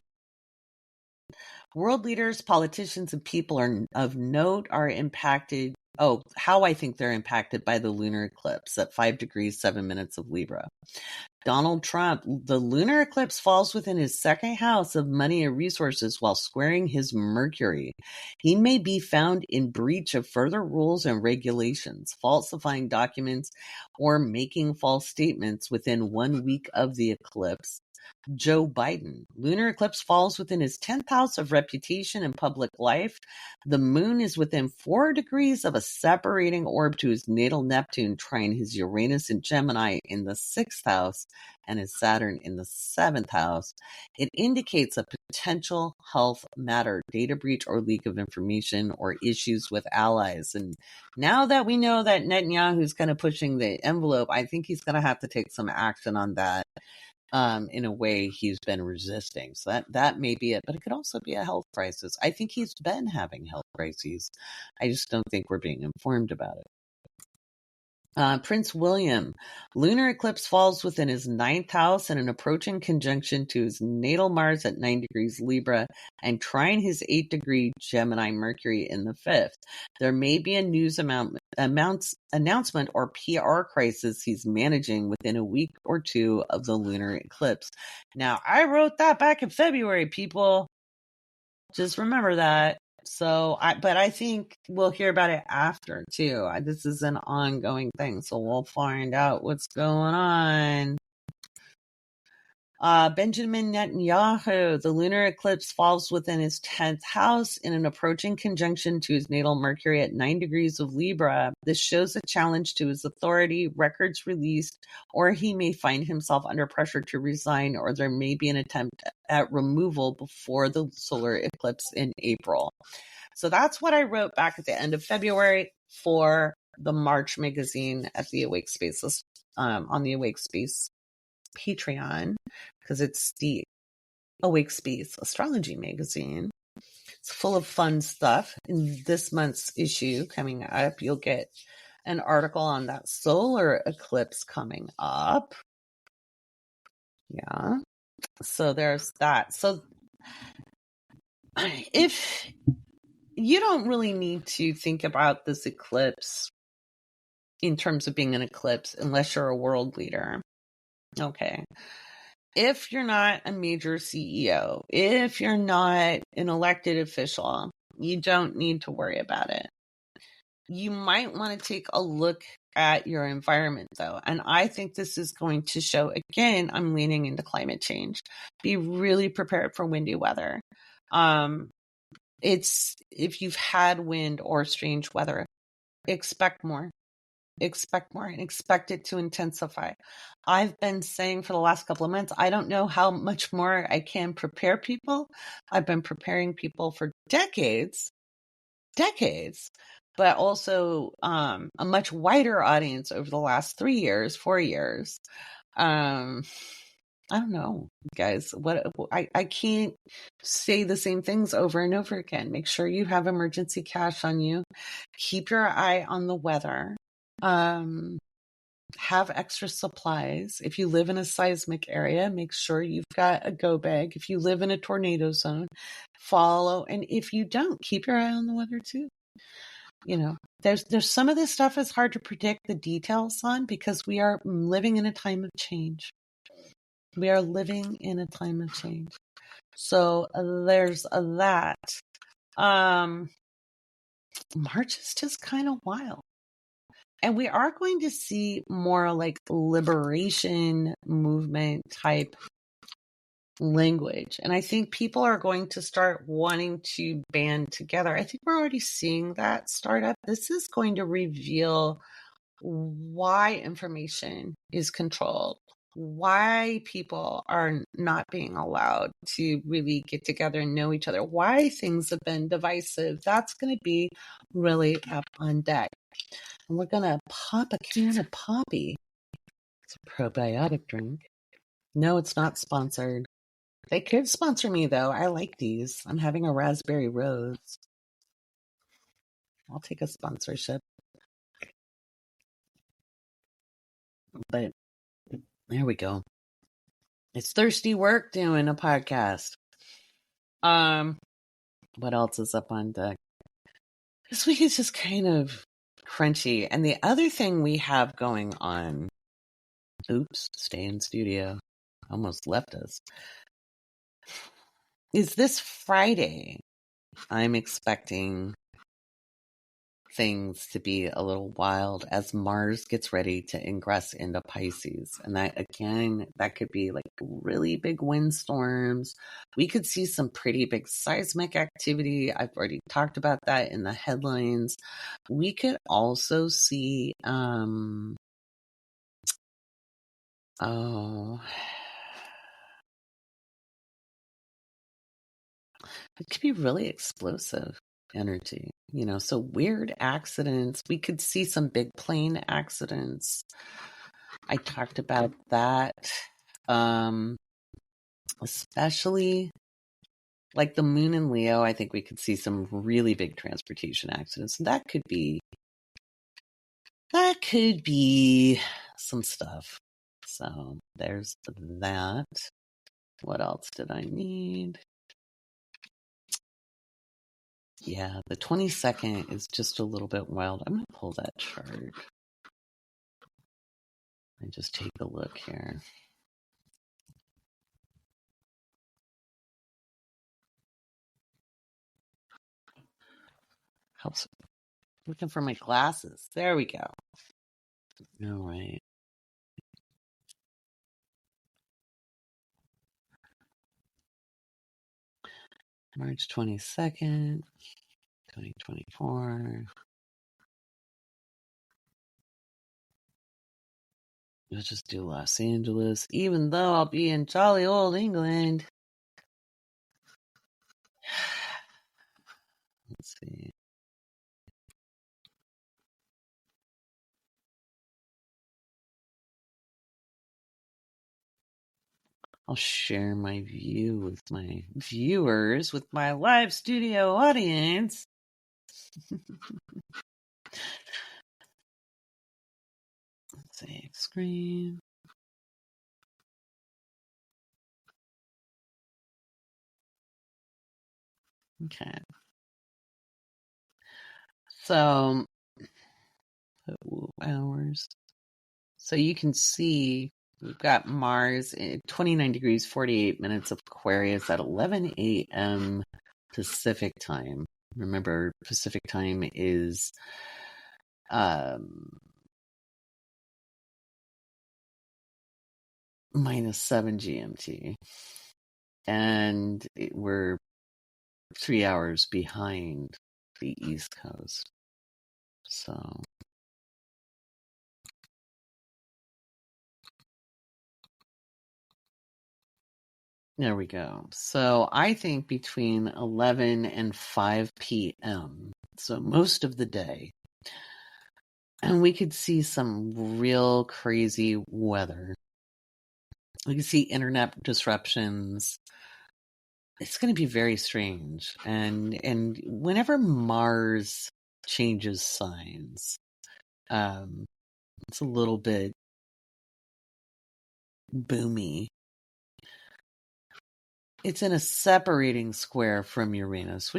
world leaders, politicians, and people of note are impacted how I think they're impacted by the lunar eclipse at 5 degrees, 7 minutes of Libra. Donald Trump, the lunar eclipse falls within his second house of money and resources while squaring his Mercury. He may be found in breach of further rules and regulations, falsifying documents, or making false statements within 1 week of the eclipse. Joe Biden. Lunar eclipse falls within his 10th house of reputation and public life. The moon is within 4 degrees of a separating orb to his natal Neptune, trine his Uranus and Gemini in the 6th house and his Saturn in the 7th house. It indicates a potential health matter, data breach or leak of information, or issues with allies. And now that we know that Netanyahu's kind of pushing the envelope, I think he's going to have to take some action on that. In a way he's been resisting. So that may be it, but it could also be a health crisis. I think he's been having health crises. I just don't think we're being informed about it. Prince William, lunar eclipse falls within his 9th house in an approaching conjunction to his natal Mars at 9 degrees Libra and trine his 8-degree Gemini Mercury in the 5th. There may be a news announcement or PR crisis he's managing within a week or two of the lunar eclipse. Now, I wrote that back in February, people. Just remember that. But I think we'll hear about it after too. This is an ongoing thing, so we'll find out what's going on. Benjamin Netanyahu, the lunar eclipse falls within his 10th house in an approaching conjunction to his natal Mercury at 9 degrees of Libra. This shows a challenge to his authority, records released, or he may find himself under pressure to resign, or there may be an attempt at removal before the solar eclipse in April. So that's what I wrote back at the end of February for the March magazine at the Awake Space, on the Awake Space Patreon, because it's the Awake Space Astrology magazine. It's full of fun stuff. In this month's issue coming up, you'll get an article on that solar eclipse coming up. Yeah. So there's that. So if you don't really need to think about this eclipse in terms of being an eclipse unless you're a world leader. Okay. If you're not a major CEO, if you're not an elected official, you don't need to worry about it. You might want to take a look at your environment, though. And I think this is going to show, again, I'm leaning into climate change. Be really prepared for windy weather. If you've had wind or strange weather, expect more. Expect more and expect it to intensify. I've been saying for the last couple of months, I don't know how much more I can prepare people. I've been preparing people for decades, but also a much wider audience over the last 3 years, 4 years. I don't know, guys. I can't say the same things over and over again. Make sure you have emergency cash on you. Keep your eye on the weather. Have extra supplies. If you live in a seismic area, make sure you've got a go bag. If you live in a tornado zone, follow. And if you don't, keep your eye on the weather too. You know, there's some of this stuff is hard to predict the details on because we are living in a time of change. We are living in a time of change. So there's that. March is just kind of wild. And we are going to see more like liberation movement type language. And I think people are going to start wanting to band together. I think we're already seeing that start up. This is going to reveal why information is controlled, why people are not being allowed to really get together and know each other, why things have been divisive. That's going to be really up on deck. And we're going to pop a can of Poppy. It's a probiotic drink. No, it's not sponsored. They could sponsor me, though. I like these. I'm having a raspberry rose. I'll take a sponsorship. But there we go. It's thirsty work doing a podcast. What else is up on deck? This week is just kind of crunchy. And the other thing we have going on, stay in studio, almost left us, is this Friday. I'm expecting things to be a little wild as Mars gets ready to ingress into Pisces. And that, again, that could be like really big windstorms. We could see some pretty big seismic activity. I've already talked about that in the headlines. We could also see, it could be really explosive energy, so weird accidents. We could see some big plane accidents. I talked about that. Especially like the moon in Leo, I think we could see some really big transportation accidents. And that could be some stuff. So there's that. What else did I need? Yeah, the 22nd is just a little bit wild. I'm going to pull that chart and just take a look here. Helps. Looking for my glasses. There we go. All right. March 22nd, 2024. Let's just do Los Angeles, even though I'll be in jolly old England. Let's see. I'll share my view with my viewers, with my live studio audience. Let's see, screen. Okay. So, hours. So you can see we've got Mars at 29 degrees, 48 minutes of Aquarius at 11 a.m. Pacific time. Remember, Pacific time is -7 GMT. And we're 3 hours behind the East Coast. So there we go. So I think between 11 and 5 p.m., so most of the day, and we could see some real crazy weather. We could see internet disruptions. It's going to be very strange. And whenever Mars changes signs, it's a little bit boomy. It's in a separating square from Uranus,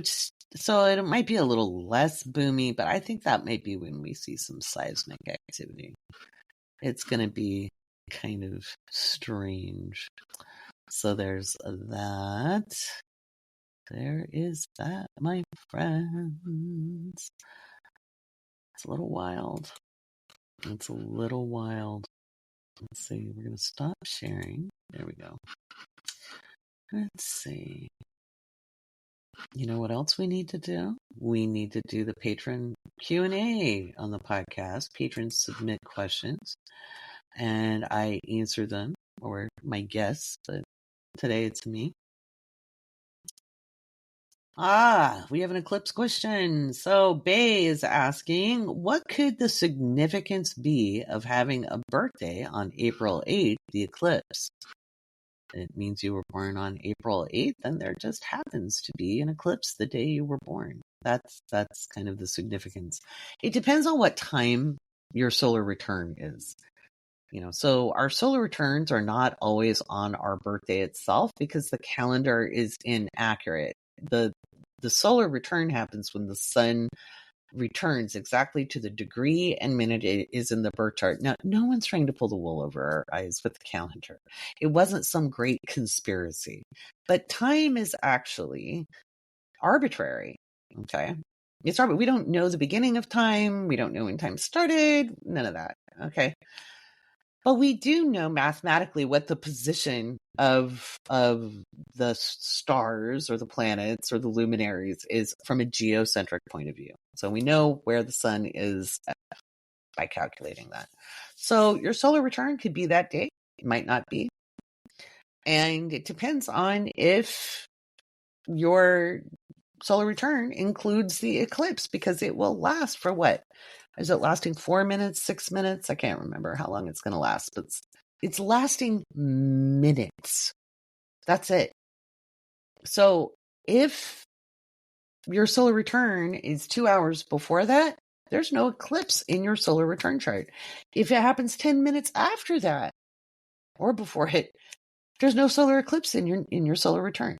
so it might be a little less boomy, but I think that might be when we see some seismic activity. It's going to be kind of strange. So there's that. There is that, my friends. It's a little wild. It's a little wild. Let's see. We're going to stop sharing. There we go. Let's see. You know what else we need to do? We need to do the patron Q&A on the podcast. Patrons submit questions, and I answer them, or my guests, but today it's me. We have an eclipse question. So Bay is asking, what could the significance be of having a birthday on April 8th, the eclipse? It means you were born on April 8th, and there just happens to be an eclipse the day you were born. That's kind of the significance. It depends on what time your solar return is. So our solar returns are not always on our birthday itself because the calendar is inaccurate. The solar return happens when the sun returns exactly to the degree and minute it is in the birth chart. Now, no one's trying to pull the wool over our eyes with the calendar. It wasn't some great conspiracy, but time is actually arbitrary. Okay. It's arbitrary. We don't know the beginning of time. We don't know when time started. None of that. Okay. But we do know mathematically what the position of the stars or the planets or the luminaries is from a geocentric point of view. So we know where the sun is by calculating that. So your solar return could be that day. It might not be. And it depends on if your solar return includes the eclipse, because it will last for what? Is it lasting 4 minutes, 6 minutes? I can't remember how long it's going to last, but it's lasting minutes. That's it. So if your solar return is 2 hours before that, there's no eclipse in your solar return chart. If it happens 10 minutes after that or before it, there's no solar eclipse in your solar return.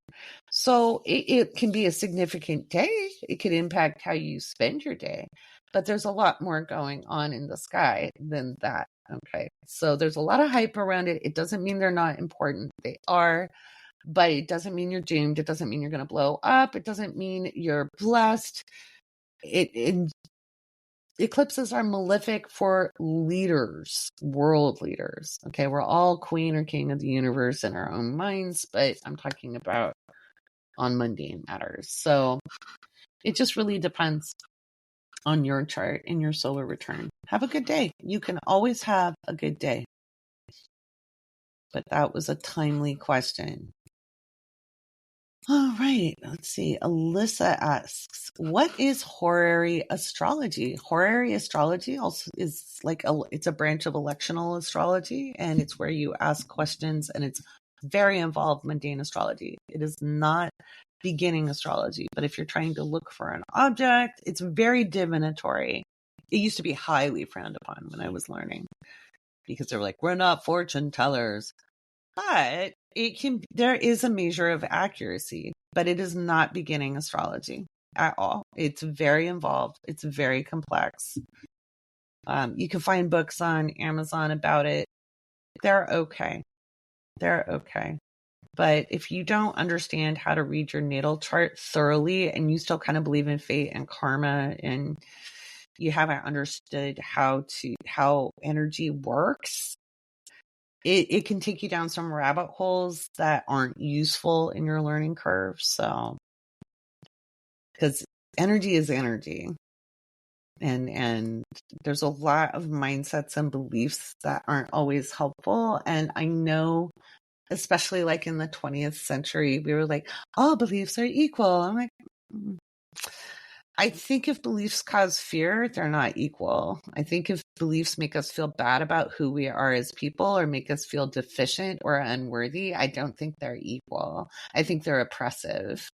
So it can be a significant day. It could impact how you spend your day, but there's a lot more going on in the sky than that. Okay. So there's a lot of hype around it. It doesn't mean they're not important. They are, but it doesn't mean you're doomed. It doesn't mean you're going to blow up. It doesn't mean you're blessed. Eclipses are malefic for leaders, world leaders. Okay, we're all queen or king of the universe in our own minds, but I'm talking about on mundane matters. So it just really depends on your chart and your solar return. Have a good day. You can always have a good day. But that was a timely question. All right, let's see. Alyssa asks, what is horary astrology? Horary astrology also is it's a branch of electional astrology, and it's where you ask questions, and it's very involved mundane astrology. It is not beginning astrology, but if you're trying to look for an object, it's very divinatory. It used to be highly frowned upon when I was learning, because they were like, we're not fortune tellers. But there is a measure of accuracy, but it is not beginning astrology at all. It's very involved. It's very complex. You can find books on Amazon about it. They're okay. But if you don't understand how to read your natal chart thoroughly, and you still kind of believe in fate and karma, and you haven't understood how energy works, it can take you down some rabbit holes that aren't useful in your learning curve. So, because energy is energy, and there's a lot of mindsets and beliefs that aren't always helpful. And I know, especially like in the 20th century, we were like, all beliefs are equal. I'm like, I think if beliefs cause fear, they're not equal. I think if beliefs make us feel bad about who we are as people, or make us feel deficient or unworthy, I don't think they're equal. I think they're oppressive.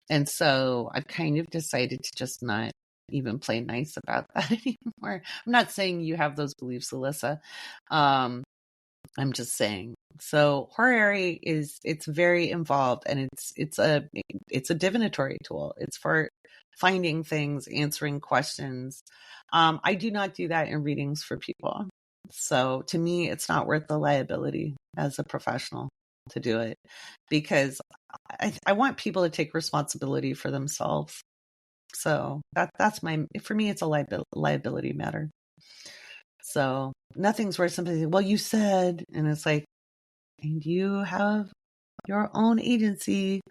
And so I've kind of decided to just not even play nice about that anymore. I'm not saying you have those beliefs, Alyssa. I'm just saying. So horary it's very involved, and it's a divinatory tool. It's for finding things, answering questions. I do not do that in readings for people. So to me, it's not worth the liability as a professional to do it, because I want people to take responsibility for themselves. So that's for me, it's a liability matter. So nothing's worth somebody, well, you said, and it's like, and you have your own agency.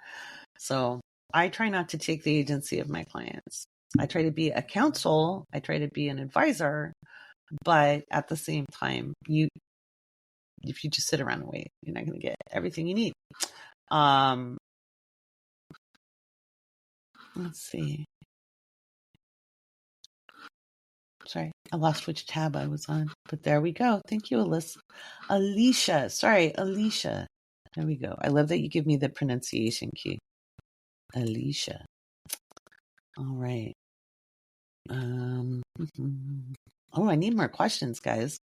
So I try not to take the agency of my clients. I try to be a counsel. I try to be an advisor, but at the same time, if you just sit around and wait, you're not going to get everything you need. Let's see. Sorry, I lost which tab I was on, but there we go. Thank you, Alicia. Sorry, Alicia. There we go. I love that you give me the pronunciation key. Alicia. All right. Oh, I need more questions, guys.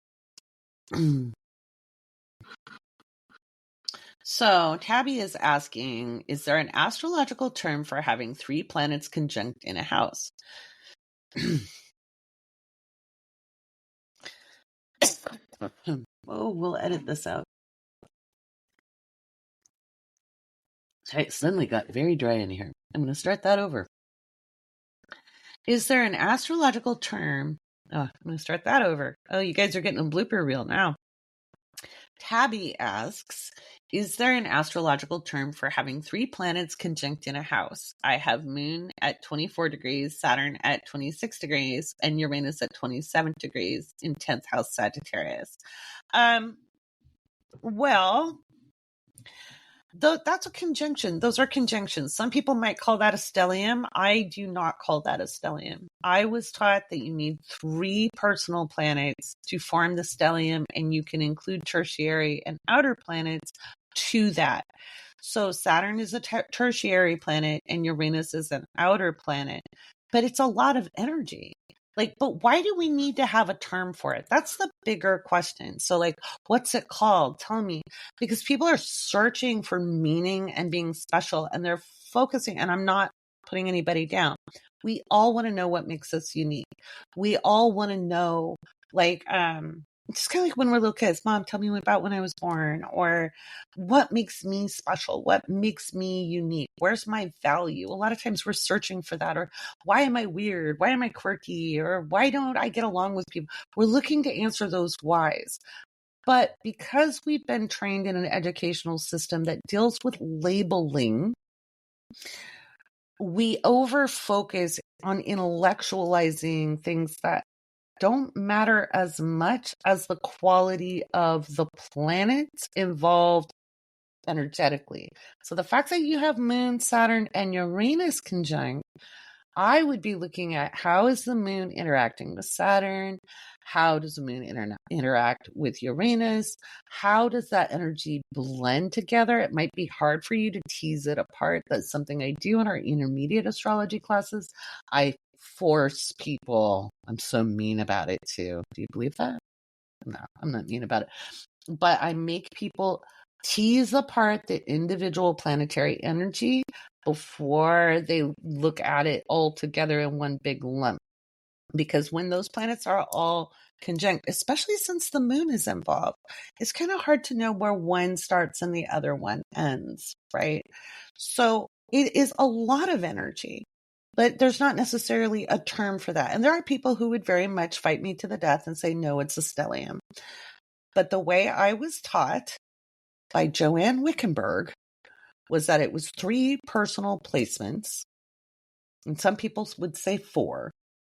So Tabby is asking, is there an astrological term for having 3 planets conjunct in a house? Oh, we'll edit this out. It suddenly got very dry in here. I'm going to start that over. Is there an astrological term? Oh, I'm going to start that over. Oh, you guys are getting a blooper reel now. Tabby asks, is there an astrological term for having 3 planets conjunct in a house? I have Moon at 24 degrees, Saturn at 26 degrees, and Uranus at 27 degrees in 10th house Sagittarius. Well, that's a conjunction. Those are conjunctions. Some people might call that a stellium. I do not call that a stellium. I was taught that you need 3 personal planets to form the stellium, and you can include tertiary and outer planets to that. So Saturn is a tertiary planet and Uranus is an outer planet, but it's a lot of energy. But why do we need to have a term for it? That's the bigger question. So what's it called? Tell me. Because people are searching for meaning and being special, and they're focusing, and I'm not putting anybody down. We all want to know what makes us unique. We all want to know, it's kind of like when we're little kids, Mom, tell me about when I was born, or what makes me special? What makes me unique? Where's my value? A lot of times we're searching for that, or why am I weird? Why am I quirky? Or why don't I get along with people? We're looking to answer those whys. But because we've been trained in an educational system that deals with labeling, we over-focus on intellectualizing things that don't matter as much as the quality of the planets involved energetically. So the fact that you have Moon, Saturn, and Uranus conjunct, I would be looking at how is the Moon interacting with Saturn? How does the Moon interact with Uranus? How does that energy blend together? It might be hard for you to tease it apart. That's something I do in our intermediate astrology classes. I force people. I'm so mean about it too. Do you believe that? No, I'm not mean about it. But I make people tease apart the individual planetary energy before they look at it all together in one big lump. Because when those planets are all conjunct, especially since the Moon is involved, it's kind of hard to know where one starts and the other one ends, right? So it is a lot of energy, but there's not necessarily a term for that. And there are people who would very much fight me to the death and say, no, it's a stellium. But the way I was taught by Joanne Wickenberg was that it was 3 personal placements, and some people would say 4,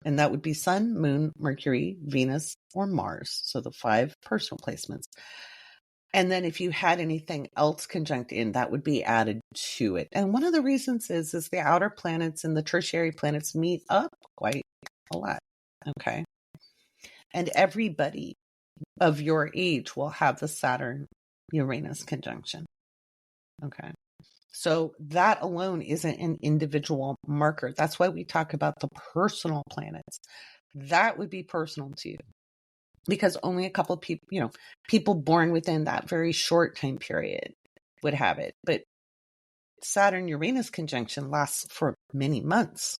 and that would be Sun, Moon, Mercury, Venus, or Mars. So the 5 personal placements. And then if you had anything else conjunct in, that would be added to it. And one of the reasons is the outer planets and the tertiary planets meet up quite a lot. Okay. And everybody of your age will have the Saturn-Uranus conjunction. Okay. So that alone isn't an individual marker. That's why we talk about the personal planets. That would be personal to you because only a couple of people, people born within that very short time period would have it. But Saturn-Uranus conjunction lasts for many months.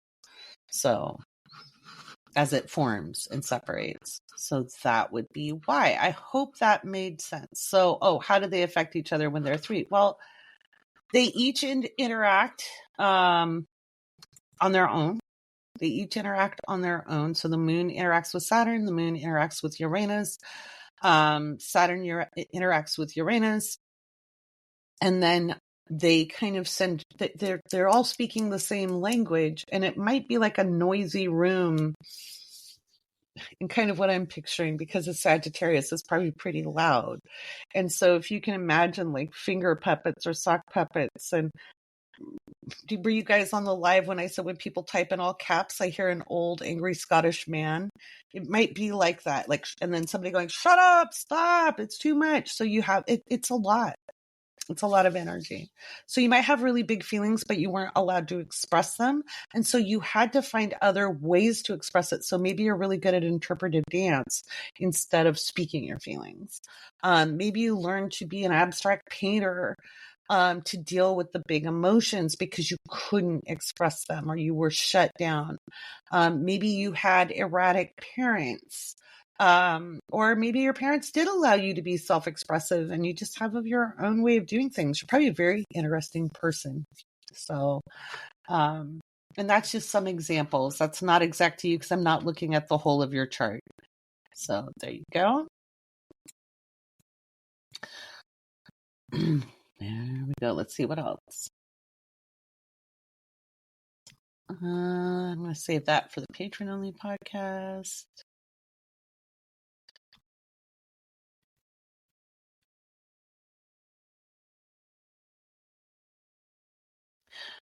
So as it forms and separates. So that would be why. I hope that made sense. So, how do they affect each other when they're 3? Well, they each interact on their own. They each interact on their own. So the Moon interacts with Saturn. The Moon interacts with Uranus. Saturn interacts with Uranus. And then they kind of they're all speaking the same language. And it might be like a noisy room. And kind of what I'm picturing, because of Sagittarius, is probably pretty loud. And so if you can imagine like finger puppets or sock puppets, and were you guys on the live when I said when people type in all caps, I hear an old angry Scottish man? It might be like that. And then somebody going, shut up, stop, it's too much. So you have, it's a lot. It's a lot of energy. So you might have really big feelings, but you weren't allowed to express them. And so you had to find other ways to express it. So maybe you're really good at interpretive dance instead of speaking your feelings. Maybe you learn to be an abstract painter to deal with the big emotions because you couldn't express them or you were shut down. Maybe you had erratic parents. Or maybe your parents did allow you to be self-expressive and you just have your own way of doing things. You're probably a very interesting person. So, and that's just some examples. That's not exact to you because I'm not looking at the whole of your chart. So there you go. There we go. Let's see what else. I'm going to save that for the patron-only podcast.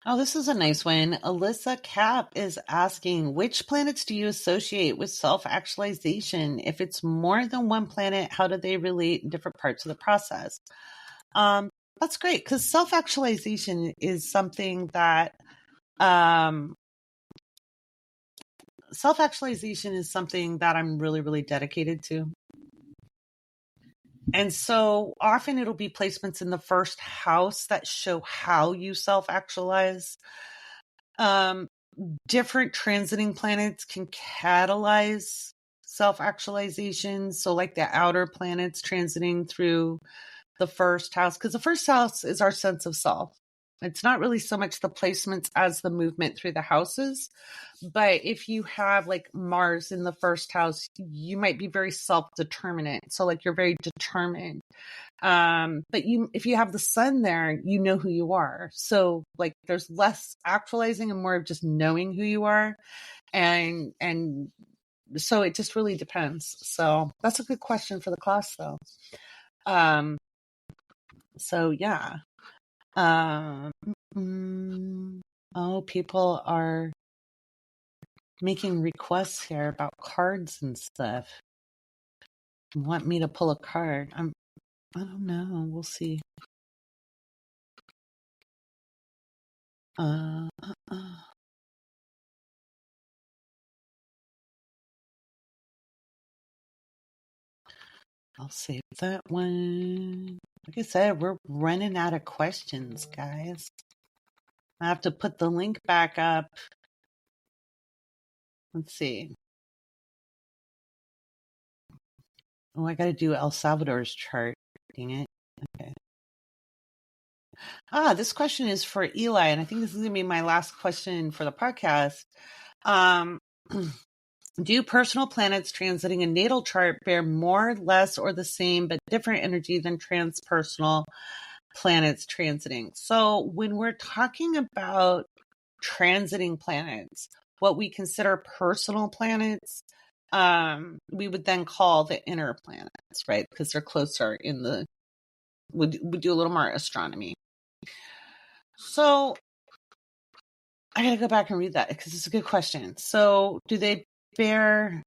Oh, this is a nice one. Alyssa Cap is asking, which planets do you associate with self-actualization? If it's more than one planet, how do they relate in different parts of the process? That's great because self-actualization is something that I'm really, really dedicated to. And so often it'll be placements in the first house that show how you self-actualize. Different transiting planets can catalyze self-actualization. So like the outer planets transiting through the first house, because the first house is our sense of self. It's not really so much the placements as the movement through the houses. But if you have like Mars in the first house, you might be very self-determinant. So like you're very determined. But if you have the sun there, you know who you are. So like there's less actualizing and more of just knowing who you are. And so it just really depends. So that's a good question for the class though. So yeah. Oh, people are making requests here about cards and stuff. Want me to pull a card? I don't know. We'll see. I'll save that one. Like I said, we're running out of questions, guys. I have to put the link back up. Let's see. Oh, I got to do El Salvador's chart. Dang it. Okay. This question is for Eli, and I think this is going to be my last question for the podcast. Do personal planets transiting a natal chart bear more, less, or the same but different energy than transpersonal planets transiting? So when we're talking about transiting planets, what we consider personal planets, we would then call the inner planets, right? Because they're closer in the, we do a little more astronomy. So I got to go back and read that because it's a good question. So do they bear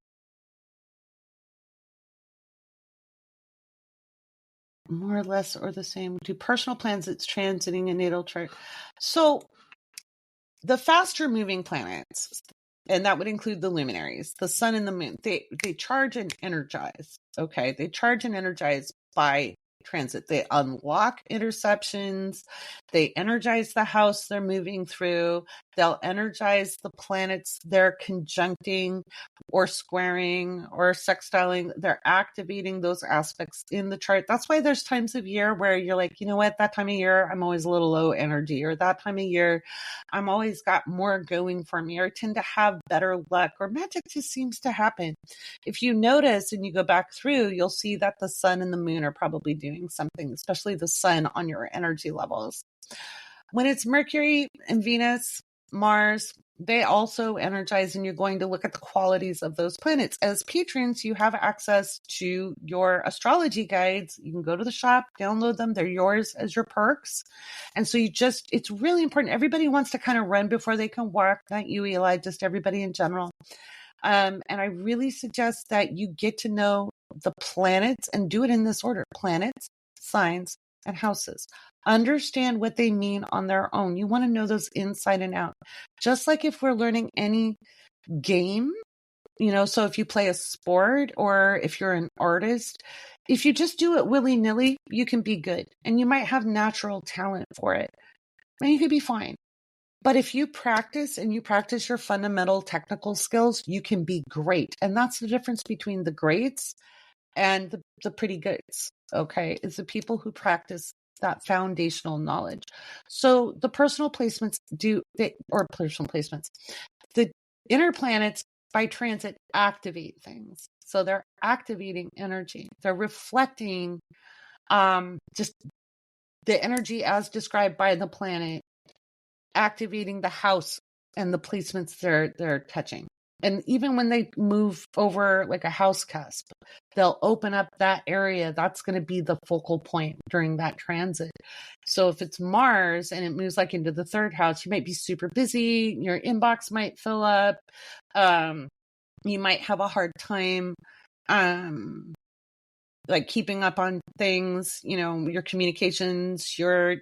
more or less or the same? Do personal planets transiting a natal chart? So the faster moving planets, and that would include the luminaries, the sun and the moon, they charge and energize. Okay. They charge and energize by transit. They unlock interceptions. They energize the house they're moving through. They'll energize the planets they're conjuncting or squaring or sextiling. They're activating those aspects in the chart. That's why there's times of year where you're like, you know what, that time of year, I'm always a little low energy, or that time of year, I'm always got more going for me, or I tend to have better luck, or magic just seems to happen. If you notice and you go back through, you'll see that the sun and the moon are probably doing something, especially the sun on your energy levels. When it's Mercury and Venus, Mars, they also energize, and you're going to look at the qualities of those planets. As patrons, you have access to your astrology guides. You can go to the shop, download them. They're yours as your perks. And so it's really important. Everybody wants to kind of run before they can walk. Not you, Eli, just everybody in general. And I really suggest that you get to know the planets and do it in this order: planets, signs, and houses. Understand what they mean on their own. You want to know those inside and out. Just like if we're learning any game, So if you play a sport or if you're an artist, if you just do it willy-nilly, you can be good and you might have natural talent for it and you could be fine. But if you practice and you practice your fundamental technical skills, you can be great. And that's the difference between the greats and the pretty goods. Okay. It's the people who practice that foundational knowledge. So the personal placements the inner planets by transit activate things. So they're activating energy. They're reflecting just the energy as described by the planet, activating the house and the placements they're touching. And even when they move over like a house cusp, they'll open up that area. That's going to be the focal point during that transit. So if it's Mars and it moves like into the third house, you might be super busy. Your inbox might fill up. You might have a hard time like keeping up on things, your communications, your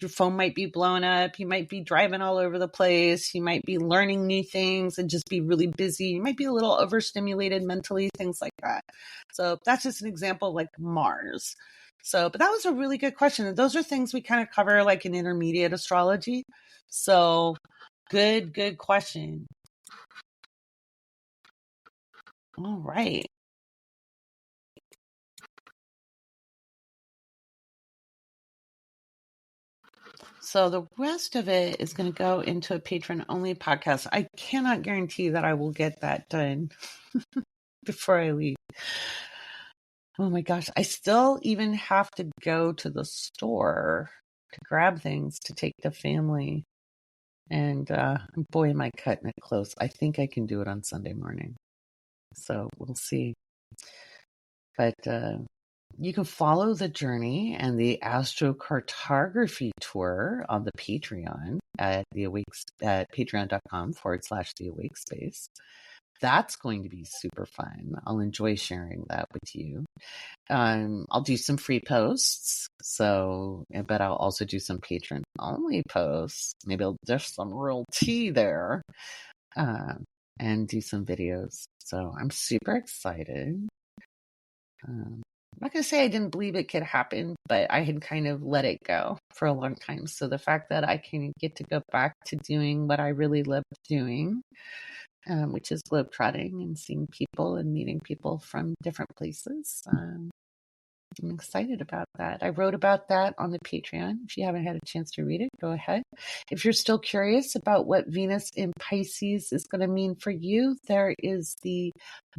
phone might be blown up. You might be driving all over the place. You might be learning new things and just be really busy. You might be a little overstimulated mentally, things like that. So that's just an example of like Mars. But that was a really good question. And those are things we kind of cover like in intermediate astrology. So good question. All right. So the rest of it is going to go into a patron-only podcast. I cannot guarantee that I will get that done before I leave. Oh my gosh. I still even have to go to the store to grab things to take the family. And boy, am I cutting it close. I think I can do it on Sunday morning. So we'll see. But you can follow the journey and the Astro-Cartography tour on the Patreon at patreon.com/the Awake Space. That's going to be super fun. I'll enjoy sharing that with you. I'll do some free posts. But I'll also do some patron only posts. Maybe there's some real tea there, and do some videos. So I'm super excited. I'm not going to say I didn't believe it could happen, but I had kind of let it go for a long time. So the fact that I can get to go back to doing what I really love doing, which is globetrotting and seeing people and meeting people from different places. I'm excited about that. I wrote about that on the Patreon. If you haven't had a chance to read it, go ahead. If you're still curious about what Venus in Pisces is going to mean for you, there is the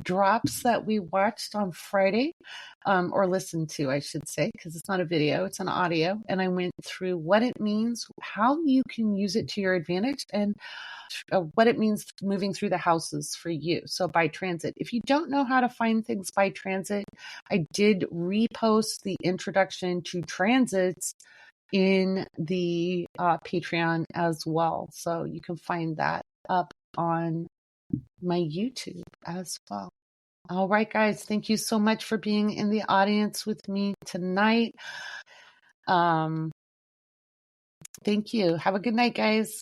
drops that we watched on Friday, or listened to, I should say, because it's not a video, it's an audio. And I went through what it means, how you can use it to your advantage, and what it means moving through the houses for you. So by transit, if you don't know how to find things by transit, I did repost the introduction to transits in the Patreon as well. So you can find that up on my YouTube as well. All right, guys, thank you so much for being in the audience with me tonight. Thank you. Have a good night, guys.